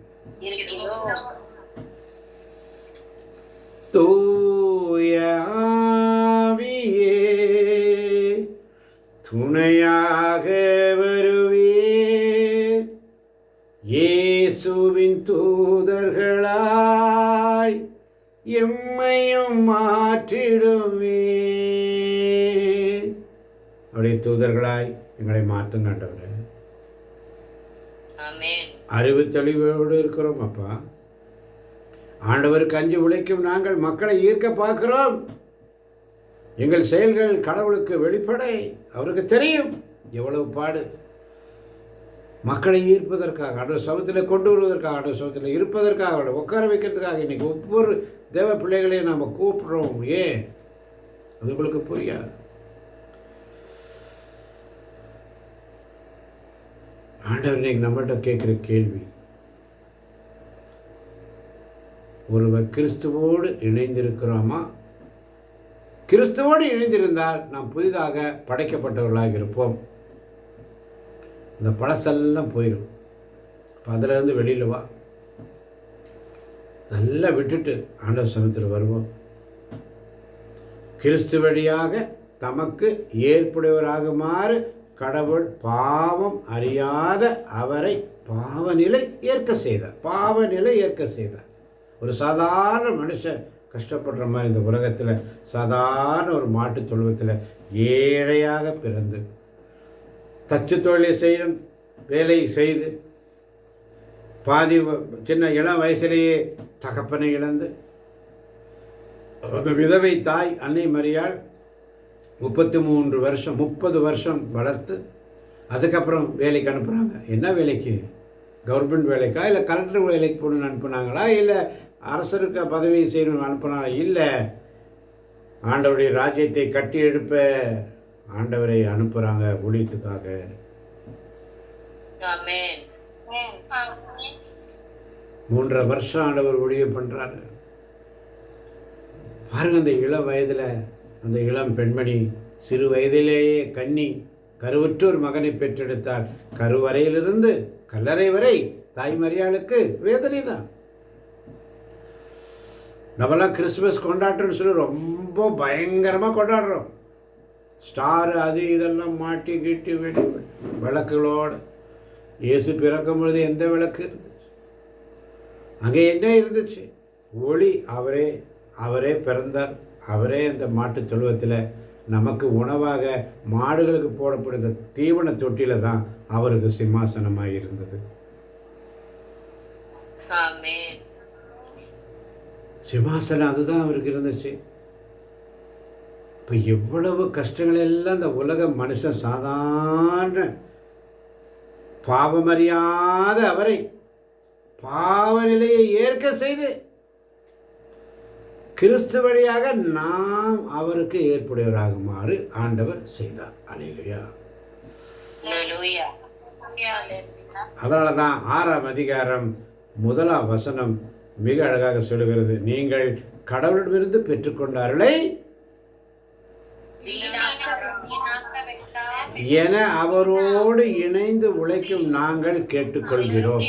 தூய ஆவியே துணையாக வருவீர். இயேசுவின் தூதர்களாய் எம்மையும் மாற்றிடுவே. அப்படியே தூதர்களாய் எங்களை மாற்றும் ஆண்டவரே. அறிவு தெளிவோடு இருக்கிறோம் அப்பா. ஆண்டவருக்கு அஞ்சு உழைக்கும் நாங்கள் மக்களை ஈர்க்க பார்க்கிறோம். எங்கள் செயல்கள் கடவுளுக்கு வெளிப்படை. அவருக்கு தெரியும் எவ்வளவு பாடு. மக்களை ஈர்ப்பதற்காக, ஆண்டவர் சமத்தில் கொண்டு வருவதற்காக, ஆண்டவர் சமத்தில் இருப்பதற்காக, அவளை உட்கார வைக்கிறதுக்காக இன்னைக்கு ஒவ்வொரு தேவ பிள்ளைகளையும் நாம் கூப்பிடுறோம். ஏன் அது உங்களுக்கு புரியாது? ஆண்டவர் இன்னைக்கு நம்மகிட்ட கேட்குற கேள்வி, ஒருவர் கிறிஸ்துவோடு இணைந்திருக்கிறோமா? கிறிஸ்துவோடு இணைந்திருந்தால் நாம் புதிதாக படைக்கப்பட்டவர்களாக இருப்போம். இந்த பழசெல்லாம் போயிடும். இப்போ அதிலிருந்து வெளியில் வா, நல்லா விட்டுட்டு ஆண்டவர் சமத்தில் வருவோம். கிறிஸ்து வழியாக தமக்கு ஏற்புடையவராகுமாறு கடவுள் பாவம் அறியாத அவரை பாவநிலை ஏற்க செய்தார். பாவநிலை ஏற்க செய்தார். ஒரு சாதாரண மனுஷன் கஷ்டப்படுற மாதிரி இந்த உலகத்தில் சாதாரண ஒரு மாட்டுத் தொழுவத்தில் ஏழையாக பிறந்து தச்சு தொழிலை செய்யும் வேலை செய்து பாதி சின்ன இளம் வயசிலேயே தகப்பனை இழந்து அந்த விதவை தாய் அன்னை மரியாள் 30 வருஷம் வளர்த்து அதுக்கப்புறம் வேலைக்கு அனுப்புகிறாங்க. என்ன வேலைக்கு? கவர்மெண்ட் வேலைக்கா, இல்லை கலெக்டர் வேலைக்கு போகணுன்னு அனுப்புனாங்களா, இல்லை அரசருக்கு பதவி செய்யணும்னு அனுப்புனாங்களா? இல்லை, ஆண்டவருடைய ராஜ்யத்தை கட்டி எழுப்ப ஆண்டவரை அனுப்புகிறாங்க ஊழியத்துக்காக. 3.5 வருஷம் ஆண்டவர் ஊழியம் பண்ணுறாரு. பாருங்க, அந்த இளம் வயதில் அந்த இளம் பெண்மணி சிறு வயதிலேயே கன்னி கருவுற்ற ஒரு மகனை பெற்றெடுத்தார். கருவறையிலிருந்து கல்லறை வரை தாய் மரியாளுக்கு வேதனை தான். நம்மலாம் கிறிஸ்மஸ் கொண்டாட்டம்னு சொல்லி ரொம்ப பயங்கரமாக கொண்டாடுறோம். ஸ்டாரு அது இதெல்லாம் மாட்டி கிட்டி வெட்டி விளக்குகளோடு. இயேசு பிறக்கும் பொழுது எந்த விளக்கு இருந்துச்சு? அங்கே என்ன இருந்துச்சு? ஒளி. அவரே பிறந்தார். அவரே அந்த மாட்டுத் தொழுவத்தில் நமக்கு உணவாக மாடுகளுக்கு போடப்படுற தீவன தொட்டியில தான் அவருக்கு சிம்மாசனமாக இருந்தது. சிம்மாசனம் அதுதான் அவருக்கு இருந்துச்சு. இப்போ எவ்வளவு கஷ்டங்கள் எல்லாம் இந்த உலக மனுஷன் சாதாரண பாவமறியாத அவரை பாவ நிலையை ஏற்க செய்து கிறிஸ்து வழியாக நாம் அவருக்கு ஏற்புடையவராகுமாறு ஆண்டவர் செய்தார். அல்லேலூயா. அதனால தான் 6ஆம் அதிகாரம் 1ஆம் வசனம் மிக அழகாக சொல்லுகிறது, நீங்கள் கடவுளிடமிருந்து பெற்றுக்கொண்ட அருளை என அவரோடு இணைந்து உழைக்கும் நாங்கள் கேட்டுக்கொள்கிறோம்.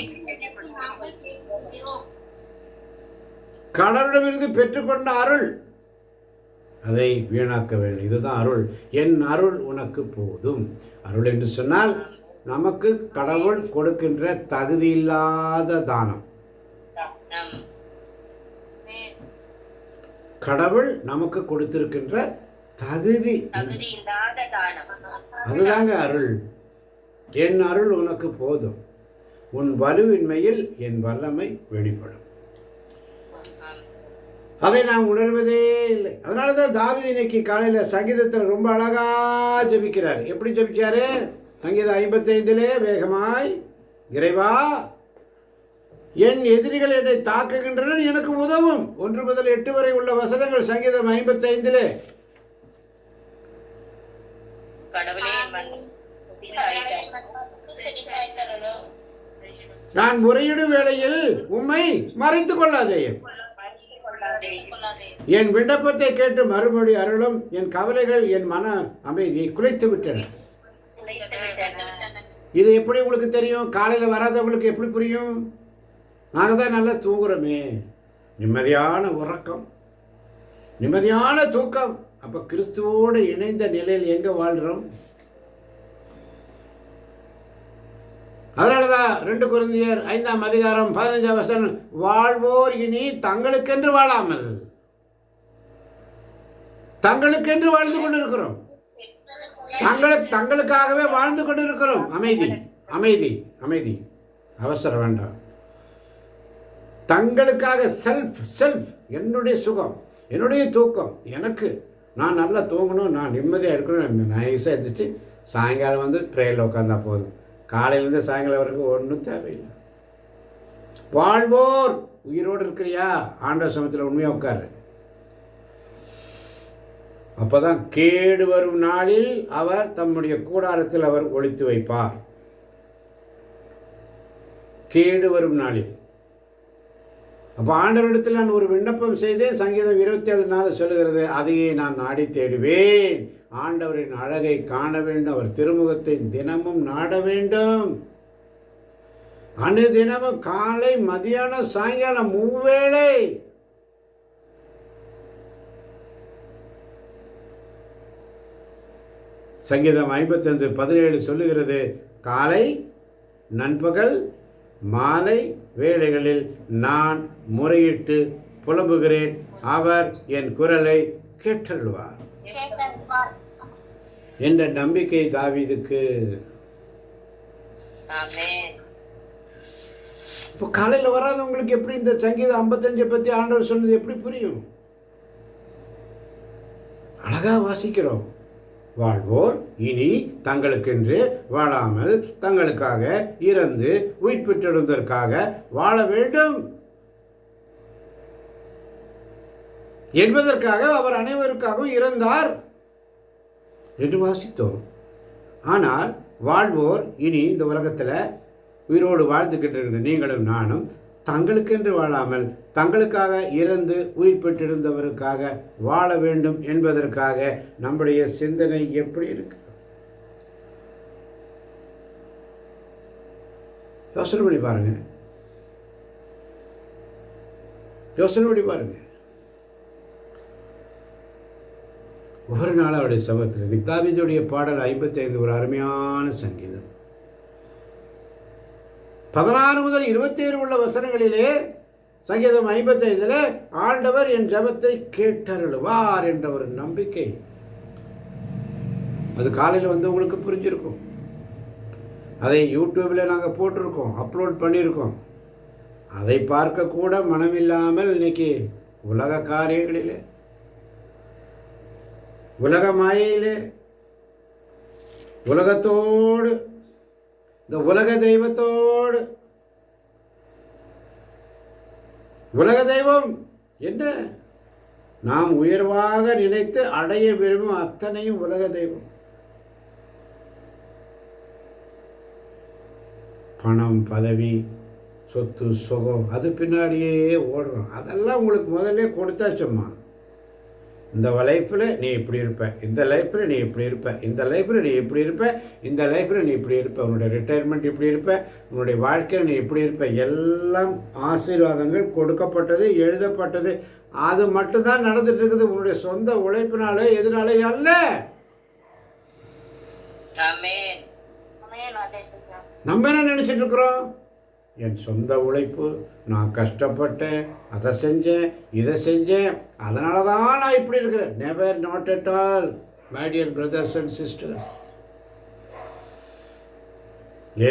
கடவுளிடமிருந்து பெற்றுக்கொண்ட அருள் அதை வீணாக்க வேண்டும். இதுதான் அருள். என் அருள் உனக்கு போதும். அருள் என்று சொன்னால் நமக்கு கடவுள் கொடுக்கின்ற தகுதி இல்லாத தானம். கடவுள் நமக்கு கொடுத்திருக்கின்ற தகுதி அதுதாங்க அருள். என் அருள் உனக்கு போதும், உன் வலுவின்மையில் என் வல்லமை வெளிப்படும். அதை நாம் உணர்வதே இல்லை. அதனால தான் தாவீது இன்னைக்கு காலையில் சங்கீதத்தில் ரொம்ப அழகா ஜெபிக்கிறார். எப்படி ஜெபிச்சாரு? சங்கீதம் 55 வேகமாய், இறைவா என் எதிரிகள் என்னை தாக்குகின்றனர், எனக்கு உதவும். 1 முதல் 8 வரை உள்ள வசனங்கள் சங்கீதம் 55. நான் முறையிடும் வேளையில் உம்மை மறைத்துக் கொள்ளாதே. என் விண்ணப்பத்தை கேட்டு மறுபடி அருளும். என் கவலைகள் என் மன அமைதியை குலைத்து விட்டன. இது எப்படி உங்களுக்கு தெரியும்? காலையில் வராதவங்களுக்கு எப்படி புரியும்? நாங்கள் தான் நல்லா தூங்குறோமே, நிம்மதியான உறக்கம், நிம்மதியான தூக்கம். அப்போ கிறிஸ்துவோடு இணைந்த நிலையில் எங்கே வாழ்கிறோம்? அதனால தான் 2 கொரிந்தியர் 5ஆம் அதிகாரம் 15ஆம் வசனம், வாழ்வோர் இனி தங்களுக்கென்று வாழாமல் தங்களுக்கென்று வாழ்ந்து கொண்டிருக்கிறோம். தங்களுக்காகவே வாழ்ந்து கொண்டிருக்கிறோம். அமைதி அமைதி அமைதி, அவசரம் வேண்டாம். தங்களுக்காக செல்ஃப், என்னுடைய சுகம், என்னுடைய தூக்கம், எனக்கு நான் நல்லா தூங்கணும், நான் நிம்மதியாக இருக்கணும், நைஸாக எடுத்துட்டு சாயங்காலம் வந்து ப்ரேயரில் உட்காந்தா போதும். காலையிலேருந்து சாயங்காலம் வரைக்கும் ஒன்றும் தேவையில்லை. வாழ்வோர் உயிரோடு இருக்கிறியா? ஆண்டவர் சமயத்தில் உண்மையாக உட்காரு. அப்போதான் கேடு வரும் நாளில் அவர் தம்முடைய கூடாரத்தில் அவர் ஒளித்து வைப்பார். கேடு வரும் நாளில். அப்போ ஆண்டவரிடத்தில் நான் ஒரு விண்ணப்பம் செய்தேன். சங்கீதம் 27:4 சொல்லுகிறது, அதையே நான் நாடி தேடுவேன். ஆண்டவரின் அழகை காண வேண்டும், அவர் திருமுகத்தை தினமும் நாட வேண்டும். தினமும் காலை மதியானம் சாயங்காலம் 3 வேளை. சங்கீதம் 55:17 சொல்லுகிறது, காலை நண்பகல் மாலை வேளைகளில் நான் முறையிட்டு புலம்புகிறேன், அவர் என் குரலை கேட்டருள்வார் என்ற நம்பிக்கை தாவீதுக்கு. இப்போ காலையில் வராதவங்களுக்கு எப்படி இந்த சங்கீதம் 55 பற்றி ஆண்டவர் சொன்னது எப்படி புரியும்? அழகா வாசிக்கிறோம். வாழ்வோர் இனி தங்களுக்கென்று வாழாமல் தங்களுக்காக இறந்து உயிர் பெற்றெழுந்ததற்காக வாழ வேண்டும் என்பதற்காக அவர் அனைவருக்காகவும் இறந்தார் என்று வாசித்தோம். ஆனால் வாழ்வோர் இனி இந்த உலகத்தில் உயிரோடு வாழ்ந்துக்கிட்டு இருக்கிற நீங்களும் நானும் தங்களுக்கென்று வாழாமல் தங்களுக்காக இறந்து உயிர் பெற்றிருந்தவருக்காக வாழ வேண்டும் என்பதற்காக நம்முடைய சிந்தனை எப்படி இருக்கு? யோசனை பண்ணி பாருங்க. ஒவ்வொரு நாளும் அவருடைய சமத்தில் தாவீதுடைய பாடல் 55 ஒரு அருமையான சங்கீதம். 16 முதல் 27 உள்ள வசனங்களிலே சங்கீதம் 55 ஆண்டவர் என் ஜெபத்தை கேட்டருளுவார் என்ற ஒரு நம்பிக்கை. அது காலையில் வந்து உங்களுக்கு புரிஞ்சிருக்கும். அதை யூடியூப்பில் நாங்கள் போட்டிருக்கோம், அப்லோட் பண்ணியிருக்கோம். அதை பார்க்க கூட மனமில்லாமல் இன்னைக்கு உலக காரியங்களிலே, உலக மாயையிலே, உலகத்தோடு, இந்த உலக தெய்வத்தோடு, உலக தெய்வம் என்ன நாம் உயர்வாக நினைத்து அடைய விரும்பும் அத்தனையும் உலக தெய்வம். பணம், பதவி, சொத்து, சுகம், அது பின்னாடியே ஓடுறோம். அதெல்லாம் உங்களுக்கு முதல்ல கொடுத்தாச்சும்மா. இந்த லைஃப்பில் நீ இப்படி இருப்ப, இந்த லைஃப்பில் நீ இப்படி இருப்ப, இந்த லைஃப்பில் நீ இப்படி இருப்ப, இந்த லைஃப்பில் நீ இப்படி இருப்ப, உன்னுடைய ரிட்டையர்மெண்ட் இப்படி இருப்ப, உன்னுடைய வாழ்க்கையில் நீ இப்படி இருப்ப, எல்லாம் ஆசீர்வாதங்கள் கொடுக்கப்பட்டது, எழுதப்பட்டது. அது மட்டும்தான் நடந்துட்டு இருக்குது. உன்னுடைய சொந்த உழைப்பினாலே எதனாலே அல்ல. நம்ம என்ன நினைச்சிட்டு இருக்கிறோம்? என் சொந்த உழைப்பு, நான் கஷ்டப்பட்டேன், அதை செஞ்சேன், இதை செஞ்சேன், அதனால தான் நான் இப்படி இருக்கிறேன். Never, not at all my dear brothers and sisters.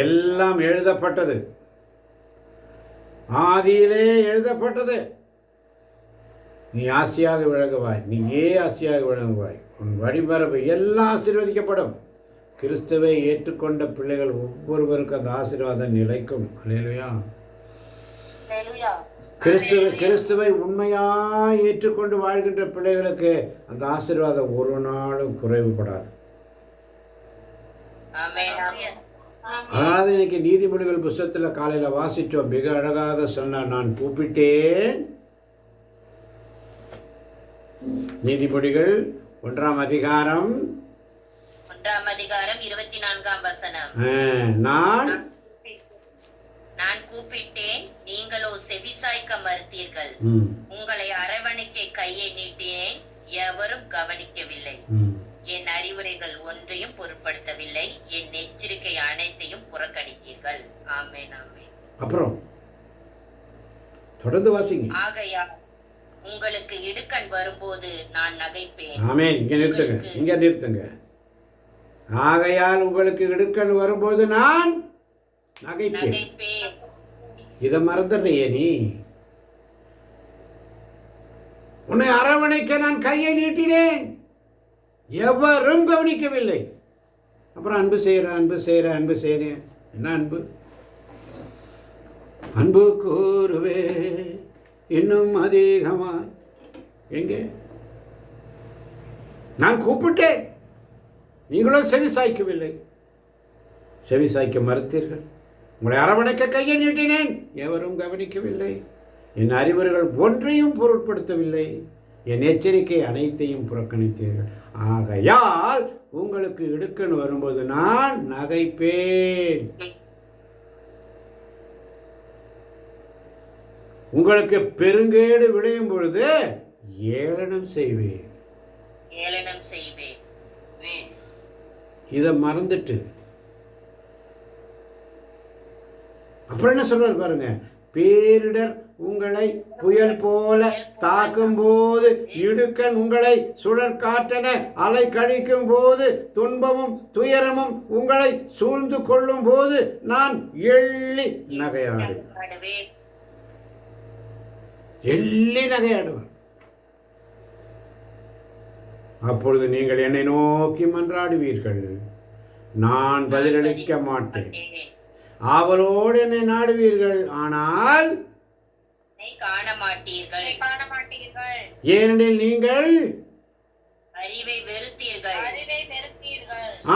எல்லாம் எழுதப்பட்டது, ஆதியிலே எழுதப்பட்டது. நீ ஆசையாக விளங்குவாய், நீ ஆசையாக விளங்குவாய், உன் வழிமரபு எல்லாம் ஆசீர்வதிக்கப்படும். கிறிஸ்துவை ஏற்றுக்கொண்ட பிள்ளைகள் ஒவ்வொருவருக்கும் அந்த ஆசீர்வாதம் நிலைக்கும். அல்லேலூயா. கிறிஸ்துவை உண்மையாக ஏற்றுக்கொண்டு வாழ்கின்ற பிள்ளைகளுக்கு அந்த ஆசீர்வாதம் ஒரு நாளும் குறைவுபடாது. அதனால இன்னைக்கு நீதிமொழிகள் புத்தகத்தில் காலையில் வாசித்தோம். மிக அழகாக சொன்னார். நான் கூப்பிட்டேன். நீதிமொழிகள் 1ஆம் அதிகாரம் 24ஆம் வசனம். நான் கூப்பிட்டேன், நீங்களோ செவிசாய்க்க மறுத்தீர்கள். உங்களை அரவணைக்க கையை நீட்டினேன், எவரும் கவனிக்கவில்லை. என் அறிவுரைகள் ஒன்றையும் பொருட்படுத்தவில்லை, என் எச்சரிக்கை அனைத்தையும் புறக்கணித்தீர்கள். ஆமென், ஆமென். அப்புறம் தொடர்ந்து வாசிங்க. ஆகையால் உங்களுக்கு இடுக்கண் வரும்போது நான் நகைப்பேன். ஆமென். இங்க நிறுத்துங்க. ஆகையால் உங்களுக்கு இடுக்கண் வரும்போது நான் நகைப்பேன். இதை மறந்துடுறியே நீ. உன்னை அரவணைக்க நான் கையை நீட்டினேன், எவரும் கவனிக்கவில்லை. அப்புறம் அன்பு செய்கிறேன். என்ன அன்பு? அன்பு கூறுவே இன்னும் அதிகமாய். எங்கே? நான் கூப்பிட்டேன், நீங்களும் செவி சாய்க்கவில்லை, செவி சாய்க்க மறுத்தீர்கள். உங்களை அரவணைக்க கையை நீட்டினேன், எவரும் கவனிக்கவில்லை. என் அறிவுரைகள் ஒன்றையும் பொருட்படுத்தவில்லை, என் எச்சரிக்கை அனைத்தையும் புறக்கணித்தீர்கள். ஆகையால் உங்களுக்கு இடுக்கண் வரும்போது நான் நகைப்பேன், உங்களுக்கு பெருங்கேடு விளையும் பொழுது ஏளனம் செய்வேன். இதை மறந்துட்டு அப்புறம் என்ன சொல்றாரு பாருங்க. பேரிடர் உங்களை புயல் போல தாக்கும் போது, இடுக்கண் உங்களை சுழற்காற்றென அலை கழிக்கும் போது, துன்பமும் துயரமும் உங்களை சூழ்ந்து கொள்ளும் போது நான் எள்ளி நகையாடுவேன். அப்பொழுது நீங்கள் என்னை நோக்கி மன்றாடுவீர்கள், நான் பதிலளிக்க மாட்டேன். ஆவலோடு என்னை நாடுவீர்கள், ஆனால் காண மாட்டீர்கள். ஏனெனில் நீங்கள் அறிவை வெறுத்தீர்கள்.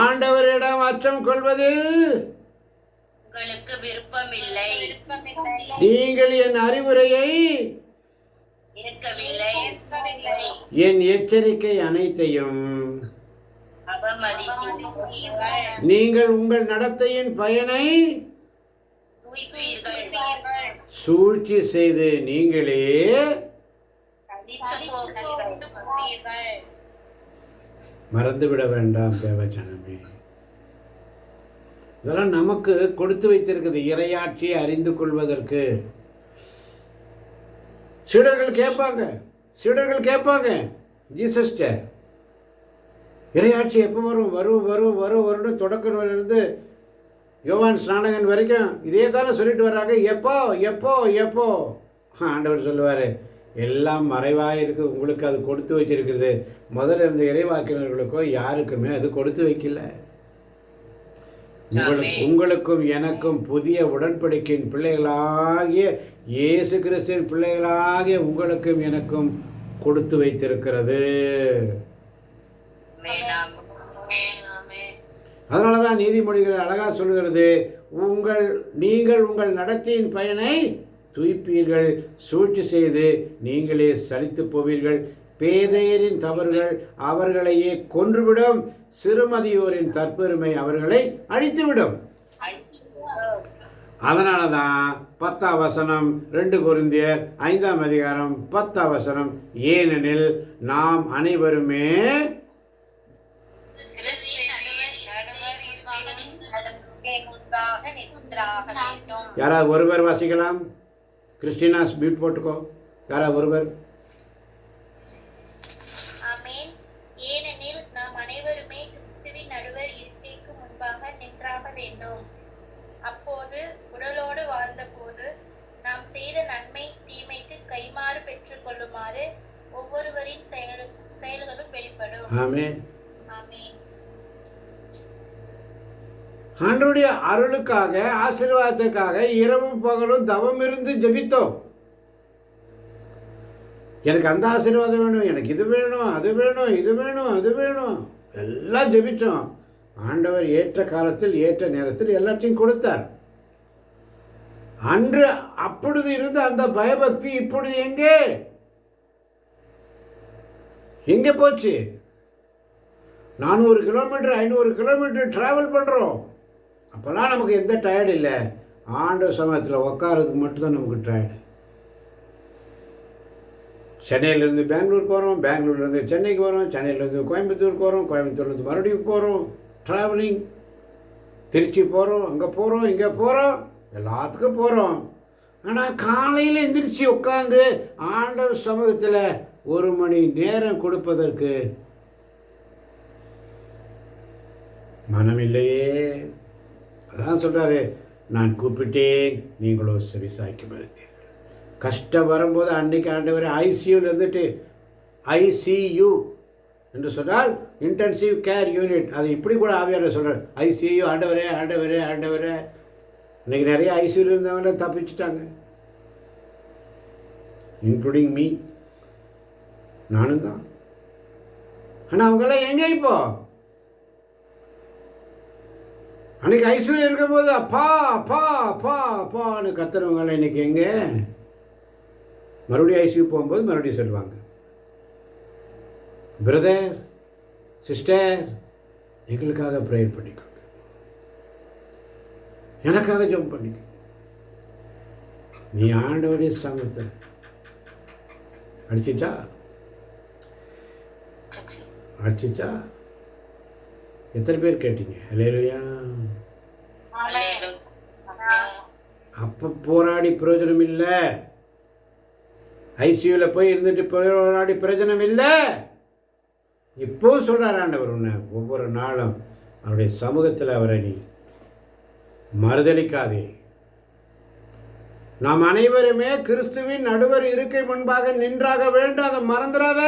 ஆண்டவரிடம் அச்சம் கொள்வதில் உங்களுக்கு விருப்பமில்லை. நீங்கள் என் அறிவுரையை ஏற்கவில்லை. என் எச்சரிக்கை அனைத்தையும் அவமதித்தீர்கள். நீங்கள் உங்கள் நடத்தையின் பயனை சூழ்ச்சி செய்து நீங்களே மறந்துவிட வேண்டாம் தேவஜனமே. இதெல்லாம் நமக்கு கொடுத்து வைத்திருக்குது இறையாட்சியை அறிந்து கொள்வதற்கு. சீடர்கள் கேட்பாங்க ஜீசஸ்ட, இறையாட்சி எப்போ வரும் வரும் வரும் வரும் வருடம் தொடக்கத்திலிருந்து யோவான் ஸ்நானகன் வரைக்கும் இதே தானே சொல்லிட்டு வர்றாங்க. எப்போ எப்போ எப்போ? ஆண்டவர் சொல்லுவார், எல்லாம் மறைவாக இருக்குது, உங்களுக்கு அது கொடுத்து வச்சிருக்கிறது. முதல்ல இருந்த இறைவாக்கினர்களுக்கோ யாருக்குமே அது கொடுத்து வைக்கல. உங்களுக்கும் எனக்கும் புதிய உடன்படிக்கையின் பிள்ளைகளாகிய இயேசு கிறிஸ்துவின் பிள்ளைகளாகிய உங்களுக்கும் எனக்கும் கொடுத்து வைத்திருக்கிறது. அதனால தான் நீதிமொழிகள் அழகாக சொல்கிறது, நீங்கள் உங்கள் நடத்தையின் பயனை துய்ப்பீர்கள், சூழ்ச்சி செய்து நீங்களே சலித்து போவீர்கள். பேதையரின் தவறுகள் அவர்களையே கொன்றுவிடும், சிறுமதியோரின் தற்பெருமை அவர்களை அழித்துவிடும். அதனால தான் 10ஆம் வசனம் 2 கொரிந்தியர் 5ஆம் அதிகாரம் 10ஆம் வசனம், ஏனெனில் நாம் அனைவருமே யாராவது ஒருவர் வாசிக்கலாம். கிறிஸ்டினா ஸ்பீட் போட்டுக்கோ. யாராவது ஒருவர். ஆமென். ஏனெனில் நாம் அனைவருமே கிறிஸ்துவின் நடுவர் இருக்கைக்கு முன்பாக நின்றாக வேண்டும். அப்போது உடலோடு வாழ்ந்தபோது நாம் செய்த நன்மை தீமைக்கு கைமாறு பெற்றுக் கொள்ளுமாறு ஒவ்வொருவரின் செயல்களும் வெளிப்படும். ஆமென். ஆமென். ஆண்டவருடைய அருளுக்காக ஆசீர்வாதத்துக்காக இரவும் பகலும் தவம் இருந்து ஜெபித்தோம். எனக்கு அந்த ஆசீர்வாதம் வேணும், எனக்கு இது வேணும், அது வேணும், இது வேணும், அது வேணும், எல்லாம் ஜெபித்தோம். ஆண்டவர் ஏற்ற காலத்தில் ஏற்ற நேரத்தில் எல்லாத்தையும் கொடுத்தார். அன்று அப்பொழுது இருந்த அந்த பயபக்தி இப்பொழுது எங்கே போச்சு? 400 கிலோமீட்டர் 500 கிலோமீட்டர் டிராவல் பண்ணுறோம். அப்போல்லாம் நமக்கு எந்த டயர்டு இல்லை. ஆண்டவர் சமயத்தில் உட்காரதுக்கு மட்டும்தான் நமக்கு டயர்டு. சென்னையிலேருந்து பெங்களூர் போகிறோம், பெங்களூர்லேருந்து சென்னைக்கு வரோம், சென்னையிலேருந்து கோயம்புத்தூருக்கு வரோம், கோயம்புத்தூர்லேருந்து மறுபடியும் போகிறோம், ட்ராவலிங். திருச்சி போகிறோம், அங்கே போகிறோம், இங்கே போகிறோம், எல்லாத்துக்கும் போகிறோம். ஆனால் காலையில் எந்திரிச்சு உட்காந்து ஆண்டவர் சமூகத்தில் 1 மணி நேரம் கொடுப்பதற்கு மனமில்லையே. அதான் சொல்கிறாரு, நான் கூப்பிட்டேன் நீங்களோ செவிசாய்க்க மறுத்தீர்கள். கஷ்டம் வரும்போது அன்னைக்கு ஆண்டவர் ஐசியூவில் இருந்துட்டு, ஐசியூ என்று சொன்னால் இன்டென்சிவ் கேர் யூனிட், அது இப்படி கூட ஆவியார் சொல்கிறார், ஐசியூ. ஆண்டவரே ஆண்டவரே ஆண்டவரே. இன்றைக்கி நிறைய ஐசியூவில் இருந்தவங்கள தப்பிச்சிட்டாங்க, இன்க்ளூடிங் மீ, நானும் தான். ஆனால் அவங்கெல்லாம் எங்கே இப்போ? அன்றைக்கி ஐஸ்வர்யம் இருக்கும்போது அப்பா அப்பா அப்பா அப்பான்னு கத்துறவங்களாம் இன்றைக்கி எங்கே? மறுபடியும் ஐசியூ போகும்போது மறுபடியும் சொல்லுவாங்க, பிரதர் சிஸ்டர் எங்களுக்காக ப்ரேயர் பண்ணிக்கோங்க, எனக்காக ஜெபம் பண்ணிக்க. நீ ஆண்டவருடைய சமூகத்தில் அடிச்சிச்சா? எத்தனை பேர் கேட்டீங்க? அல்லேலூயா. அப்போ போராடி பிரயோஜனம் இல்லை. ஐசியூவில் போய் இருந்துட்டு போராடி பிரயோஜனம் இல்லை. இப்போ சொல்கிறார் ஆண்டவர், உன்னை ஒவ்வொரு நாளும் அவருடைய சமூகத்தில் அவரை நீ மறுதளிக்காதே. நாம் அனைவருமே கிறிஸ்துவின் நடுவர் இருக்கை முன்பாக நின்றாக வேண்டும், அதை மறந்துடாத.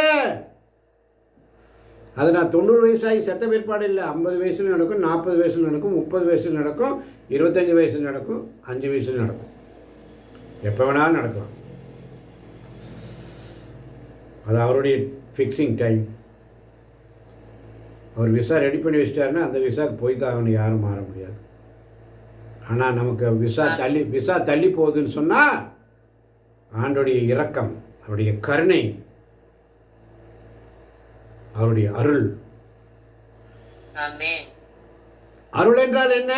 அது நான் 90 வயசாகி செத்த பிற்பாடு இல்லை. 50 வயசில் நடக்கும், 40 வயசில் நடக்கும், 30 வயசில் நடக்கும், 25 வயசில் நடக்கும், 5 வயசில் நடக்கும், எப்போ வேணாலும் நடக்கலாம். அது அவருடைய ஃபிக்ஸிங் டைம். அவர் விசா ரெடி பண்ணி வச்சிட்டாருன்னா அந்த விசாவுக்கு போய் தான் அவனை யாரும் மாற முடியாது. ஆனால் நமக்கு விசா தள்ளி போகுதுன்னு சொன்னால் ஆண்டோடைய இரக்கம், அவருடைய கருணை, அவருடைய அருள். அருள் என்றால் என்ன?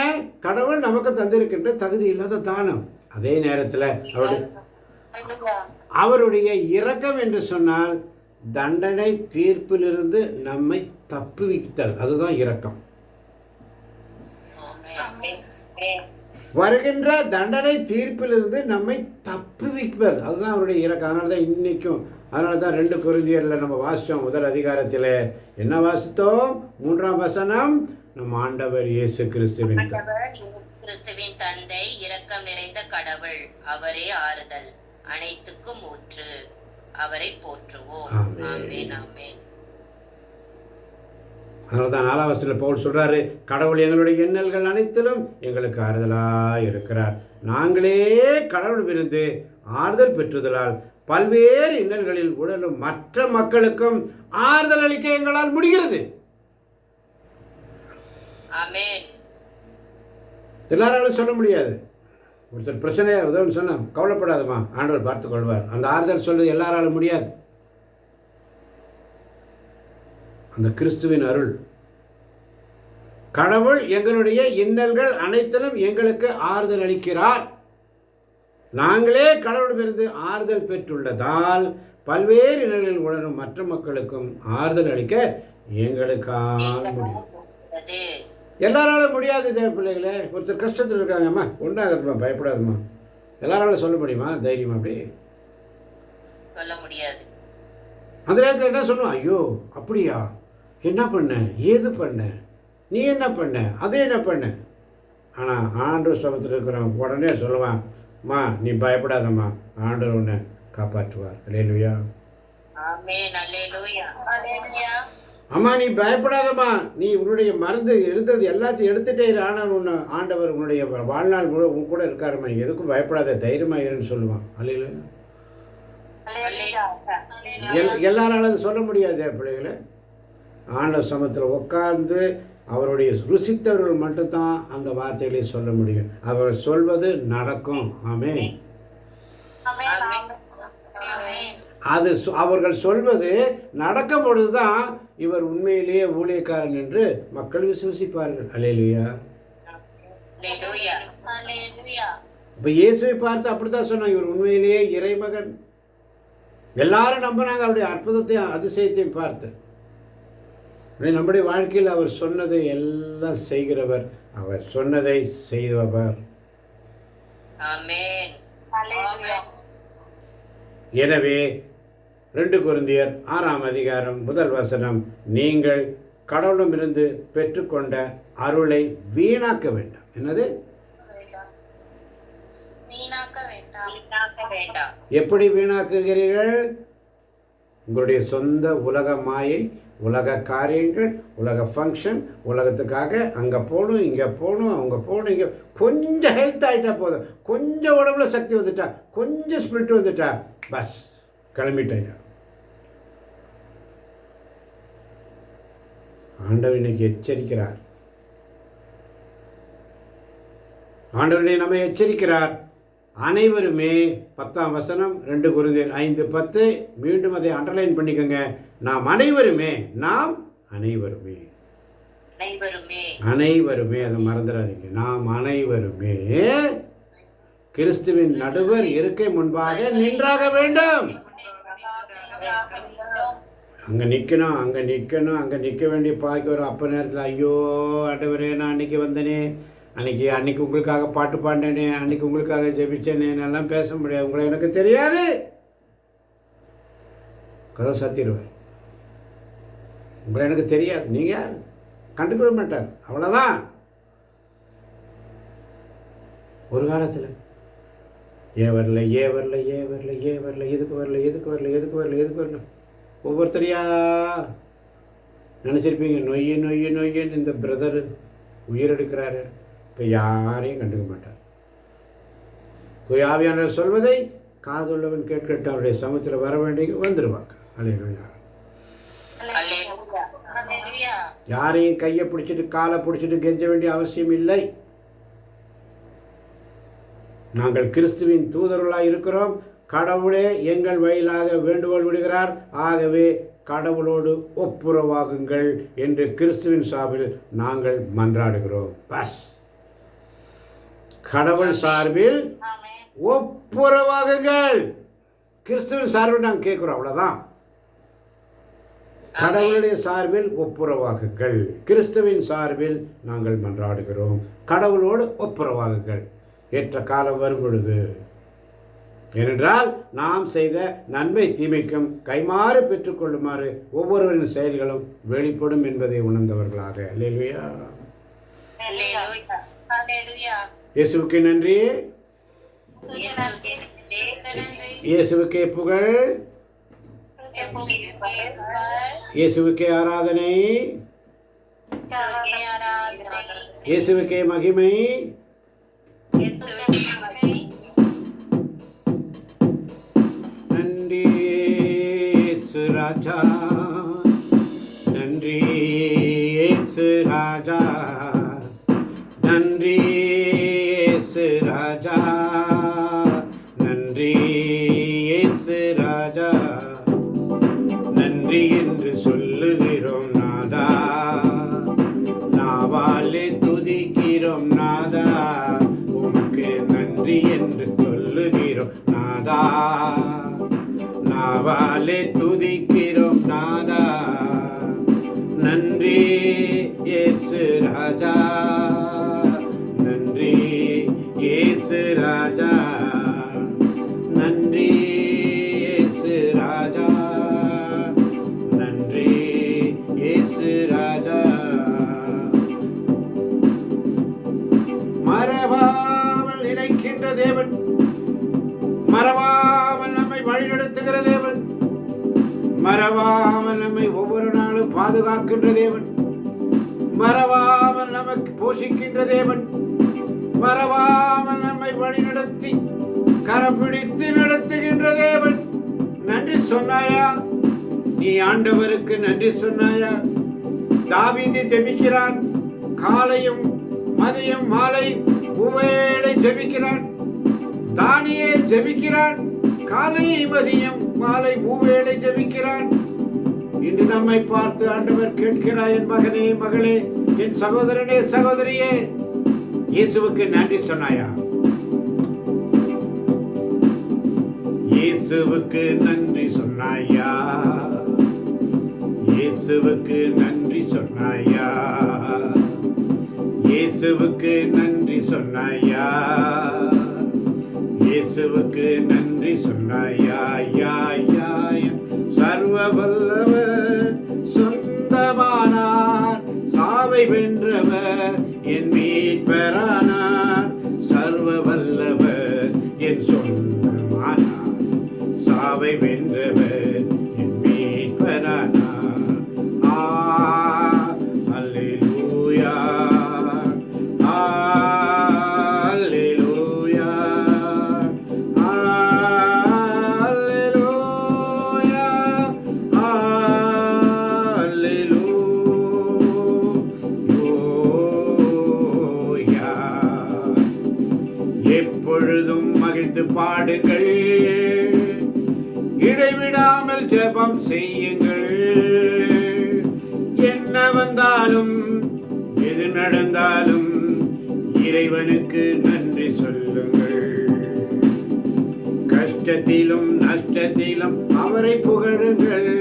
கடவுள் நமக்கு தந்திருக்கின்ற தகுதி இல்லாத தானம். அதே நேரத்தில் அவருடைய இரக்கம் என்று சொன்னால் தண்டனை தீர்ப்பிலிருந்து நம்மை தப்புவித்தல், அதுதான் இரக்கம். வருகின்ற தண்டனை தீர்ப்பிலிருந்து நம்மை தப்புவிப்பது, அதுதான் அவருடைய இரக்கம். அதனால தான் இன்னைக்கும், அதனால தான் 2 கொரிந்தியரில் நம்ம வாசித்தோம். முதல் அதிகாரத்தில் என்ன வாசித்தோம்? 3ஆம் வசனம், நம் ஆண்டவர் இயேசு கிறிஸ்துவின் கிறிஸ்துவின் தந்தை இரக்கம் நிறைந்த கடவுள், அவரே ஆறுதல், அனைத்துக்கும் ஊற்று, அவரை போற்றுவோம். ஆமென், ஆமென். அதனால தான் 4ஆம் வசனத்தில் பவுல் சொல்றாரு, கடவுள் எங்களுடைய இன்னல்கள் அனைத்திலும் எங்களுக்கு ஆறுதலாக இருக்கிறார். நாங்களே கடவுளிடமிருந்து ஆறுதல் பெற்றுதலால் பல்வேறு இன்னல்களில் உடலும் மற்ற மக்களுக்கும் ஆறுதல் அளிக்க எங்களால் முடிகிறது. ஆமென். எல்லாராலும் சொல்ல முடியாது. ஒருத்தர் பிரச்சனையாக உதவுன்னு சொன்னால் கவலைப்படாதம்மா, ஆண்டவர் பார்த்துக் கொள்வார். அந்த ஆறுதல் சொல்வது எல்லாராலும் முடியாது. அந்த கிறிஸ்துவின் அருள், கடவுள் எங்களுடைய இன்னல்கள் அனைத்திலும் எங்களுக்கு ஆறுதல் அளிக்கிறார். நாங்களே கடவுளிடமிருந்து ஆறுதல் பெற்றுள்ளதால் பல்வேறு இன்னல்களில் உணரும் மற்ற மக்களுக்கும் ஆறுதல் அளிக்க எங்களுக்காக முடியும். எல்லாராலும் முடியாது தேவ பிள்ளைகளே. ஒருத்தர் கஷ்டத்தில் இருக்காங்கம்மா, ஒன்றாகதுமா, பயப்படாதுமா, எல்லாராலும் சொல்ல முடியுமா தைரியமா? அப்படி சொல்ல முடியாது. அந்த நேரத்தில் என்ன சொல்லுவான்? ஐயோ அப்படியா, என்ன பண்ண, ஏது பண்ண, நீ என்ன பண்ண, அது என்ன பண்ண. ஆனால் ஆண்டவர் சமத்தில் இருக்கிறவன் உடனே சொல்லுவான், மா நீ பயப்படாதம்மா, ஆண்டவர் உன்னை காப்பாற்றுவார். அல்லேலூயா. ஆமென், அல்லேலூயா. அம்மா நீ பயப்படாதம்மா, நீ உன்னுடைய மருந்து எடுத்தது எல்லாத்தையும் எடுத்துட்டே இரு, ஆனால் ஆண்டவர் உன்னுடைய வாழ்நாள் உன் கூட இருக்காருமா, நீ எதுக்கும் பயப்படாத, தைரியமாக இருன்னு சொல்லுவான். அல்லேலூயா. எல்லாராலும் அதை சொல்ல முடியாது பிள்ளைகளை. ஆண்டவர் சமத்தில் உட்கார்ந்து அவருடைய ருசித்தவர்கள் மட்டும்தான் அந்த வார்த்தைகளை சொல்ல முடியும். அவர் சொல்வது நடக்கும். ஆமென். அது அவர்கள் சொல்வது நடக்கும் பொழுதுதான் இவர் உண்மையிலேயே ஊழியக்காரன் என்று மக்கள் விசுவசிப்பார்கள். அல்லேலூயா. இப்ப இயேசுவை பார்த்து அப்படித்தான் சொன்னாங்க, இவர் உண்மையிலேயே இறைமகன். எல்லாரும் நம்பினாங்க அவருடைய அற்புதத்தையும் அதிசயத்தையும் பார்த்து. நம்முடைய வாழ்க்கையில் அவர் சொன்னதை எல்லாம் செய்கிறவர், அவர் சொன்னதை செய்தவர். எனவே 2 கொரிந்தியர் 6ஆம் அதிகாரம் 1 வசனம், நீங்கள் கடவுளிடமிருந்து பெற்றுக்கொண்ட அருளை வீணாக்க வேண்டாம். என்னது? எப்படி வீணாக்குகிறீர்கள்? உங்களுடைய சொந்த உலக மாயை, உலக காரியங்கள், உலக ஃபங்க்ஷன், உலகத்துக்காக அங்கே போகணும், இங்கே போகணும், அவங்க போகணும், இங்கே கொஞ்சம் ஹெல்த் ஆகிட்டா போதும், கொஞ்சம் உடம்புல சக்தி வந்துட்டா, கொஞ்சம் ஸ்பிரிட் வந்துட்டா, பஸ் கிளம்பிட்டேங்க. ஆண்டவர் இன்னைக்கு எச்சரிக்கிறார். ஆண்டவரை நம்ம எச்சரிக்கிறார். அனைவருமே 10ஆம் வசனம் 2 கொரிந்தியர் 5:10, மீண்டும் அதை அண்டர்லைன் பண்ணிக்கோங்க. நாம் அனைவருமே அதை மறந்துடாதீங்க. நாம் அனைவருமே கிறிஸ்துவின் நடுவர் இருக்கை முன்பாக நின்றாக வேண்டும். அங்கே நிற்கணும், அங்கே நிற்க வேண்டிய பாக்கி வரும். அப்போ நேரத்தில் ஐயோ ஆண்டவரே, நான் அன்றைக்கி வந்தனே, அன்னைக்கு உங்களுக்காக பாட்டு பாடினேனே, அன்றைக்கி உங்களுக்காக ஜெபிச்சேனே, எல்லாம் பேச முடியாது. உங்களை எனக்கு தெரியாது, கதை சாத்திடுவார். உங்களை எனக்கு தெரியாது, நீங்கள் யார், கண்டுக்கவே மாட்டார், அவ்வளோதான். ஒரு காலத்தில் ஏன் வரல, எதுக்கு வரல, ஒவ்வொருத்தரையா நினச்சிருப்பீங்க. நொய்யன்னு இந்த பிரதர் உயிரெடுக்கிறாரு. இப்போ யாரையும் கண்டுக்க மாட்டார். ஆவியானவர் சொல்வதை காதுள்ளவன் கேட்கட்டு, அவருடைய சமூகத்தில் வர வேண்டிய வந்துடுவாங்க. அல்லேலூயா. யாரையும் கையை பிடிச்சிட்டு காலை பிடிச்சிட்டு கெஞ்ச வேண்டிய அவசியம் இல்லை. நாங்கள் கிறிஸ்துவின் தூதர்களாக இருக்கிறோம். கடவுளே எங்கள் வழியிலாக வேண்டுகோள் விடுகிறார். ஆகவே கடவுளோடு ஒப்புரவாகுங்கள் என்று கிறிஸ்துவின் சார்பில் நாங்கள் மன்றாடுகிறோம். பஸ் கடவுள் சார்பில் ஒப்புரவாகுங்கள், கிறிஸ்துவின் சார்பில் நாங்கள் கேட்குறோம், அவ்வளோதான். கடவுளுடைய சார்பில் ஒப்புரவாகுங்கள். கிறிஸ்துவின் சார்பில் நாங்கள் மன்றாடுகிறோம். கடவுளோடு ஒப்புரவாகுங்கள். ஏற்ற காலம் வரும் பொழுது, ஏனென்றால் நாம் செய்த நன்மை தீமைக்கும் கைமாறு பெற்றுக்கொள்ளுமாறு ஒவ்வொருவரின் செயல்களும் வெளிப்படும் என்பதை உணர்ந்தவர்களாக. அல்லேலூயா. இயேசுவுக்கு நன்றி. இயேசுவுக்கே புகழ். இயேசுவுக்கே ஆராதனை. இயேசுவுக்கே மகிமை. நன்றி இயேசு ராஜா, நன்றி இயேசு ராஜா, நன்றி இயேசு ராஜா, நன்றி இயேசு ராஜா. நன்றி என்று சொல்லுகிறோம் நாதா, நாவாலே துதிக்கிறோம் நாதா. உமக்கு நன்றி என்று சொல்லுகிறோம் நாதா, நாவாலே துதிக்கிறோம் நாதா. நன்றி இயேசு ராஜா, நன்றி இயேசு ராஜா, நன்றி இயேசு ராஜா, நன்றி இயேசு ராஜா. மறவாமல் நினைக்கின்ற தேவன், மறவாமல் நம்மை வழிநடத்துகிற தேவன், மறவாமல் நம்மை ஒவ்வொரு நாளும் பாதுகாக்கின்ற தேவன், மறவாமல் நமக்கு போஷிக்கின்ற தேவன், மறவாமல் நம்மை வழிநடத்தி கரம் பிடித்து நடத்துகின்ற தேவன். நன்றி சொன்னாயா? நீ ஆண்டவருக்கு நன்றி சொன்னாயா? தாவீது ஜெபிக்கிறான். காலையும் மதியம் மாலை உவேளை ஜெபிக்கிறான். தானியேல் ஜெபிக்கிறான். காலை மதியம் மாலை மூவேளை ஜெபிக்கிறான். இன்று நம்மை பார்த்து ஆண்டவர் கேட்கிறார், என் மகனே மகளே, என் சகோதரனே சகோதரியே, இயேசுவுக்கு நன்றி சொன்னாயா? இயேசுவுக்கு நன்றி சொன்னாயா? இயேசுவுக்கு நன்றி சொன்னாயா? இயேசுவுக்கு நன்றி சொன்னாயா? இயேசுவுக்கு நன்றி சொன்னாயா? யா யா சர்வ வல்லவர் சொந்தமானார், சாவை வென்றவர் என் மீட்பரானார். சர்வ வல்லவர் என் சொந்தமானார், சாவை வென்றவர் என் மீட்பரானார். அல்லேலூயா, அல்லேலூயா, அல்லேலூயா, அல்லேலூயா. எப்பொழுதும் மகிழ்ந்து பாடுங்கள், இடைவிடாமல் ஜெபம் செய்யுங்கள். என்ன வந்தாலும் எது நடந்தாலும் இறைவனுக்கு நன்றி சொல்லுங்கள். கஷ்டத்திலும் நஷ்டத்திலும் அவரை புகழுங்கள்.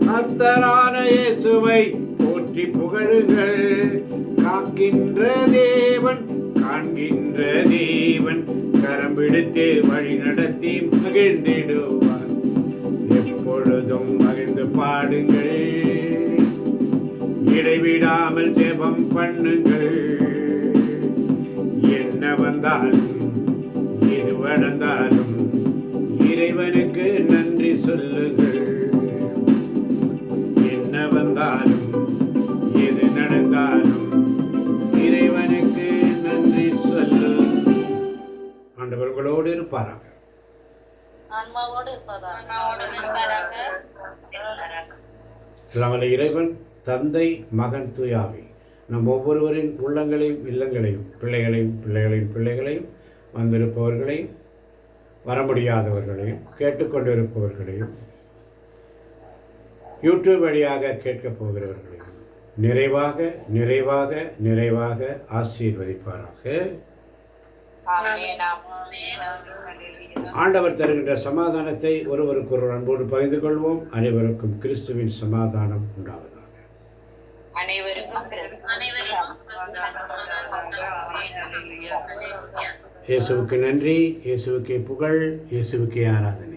கர்த்தரான இயேசுவை போற்றி புகழுங்கள். காக்கின்ற தேவன், காண்கின்ற தேவன், கரம் பிடித்து வழி நடத்தி மகிழ்ந்திடுவார். எப்பொழுதும் மகிழ்ந்து பாடுங்கள், இடைவிடாமல் ஜெபம் பண்ணுங்கள். என்ன வந்தாலும் எது நடந்தாலும் இறைவனுக்கு நன்றி சொல்லுங்கள். என்ன வந்தாலும் எது நடந்தாலும் இறைவனுக்கு நன்றி சொல்லு. ஆண்டவர்களோடு இருப்பாராக. இல்லாமல் இறைவன் தந்தை மகன் தூயாவி நம் ஒவ்வொருவரின் உள்ளங்களையும் இல்லங்களையும் பிள்ளைகளையும் பிள்ளைகளின் பிள்ளைகளையும் வந்திருப்பவர்களையும் வர முடியாதவர்களையும் கேட்டுக்கொண்டிருப்பவர்களையும் யூடியூப் வழியாக கேட்கப் போகிறவர்களையும் நிறைவாக நிறைவாக நிறைவாக ஆசீர்வதிப்பாராக. ஆமென். ஆமென். ஆண்டவர் தருகின்ற சமாதானத்தை ஒருவருக்கொருவர் அன்போடு பகிர்ந்து கொள்வோம். அனைவருக்கும் கிறிஸ்துவின் சமாதானம் உண்டாவதாக. அனைவருக்கும் இயேசுவுக்கு நன்றி, இயேசுவுக்கே புகழ், இயேசுவுக்கே ஆராதனை.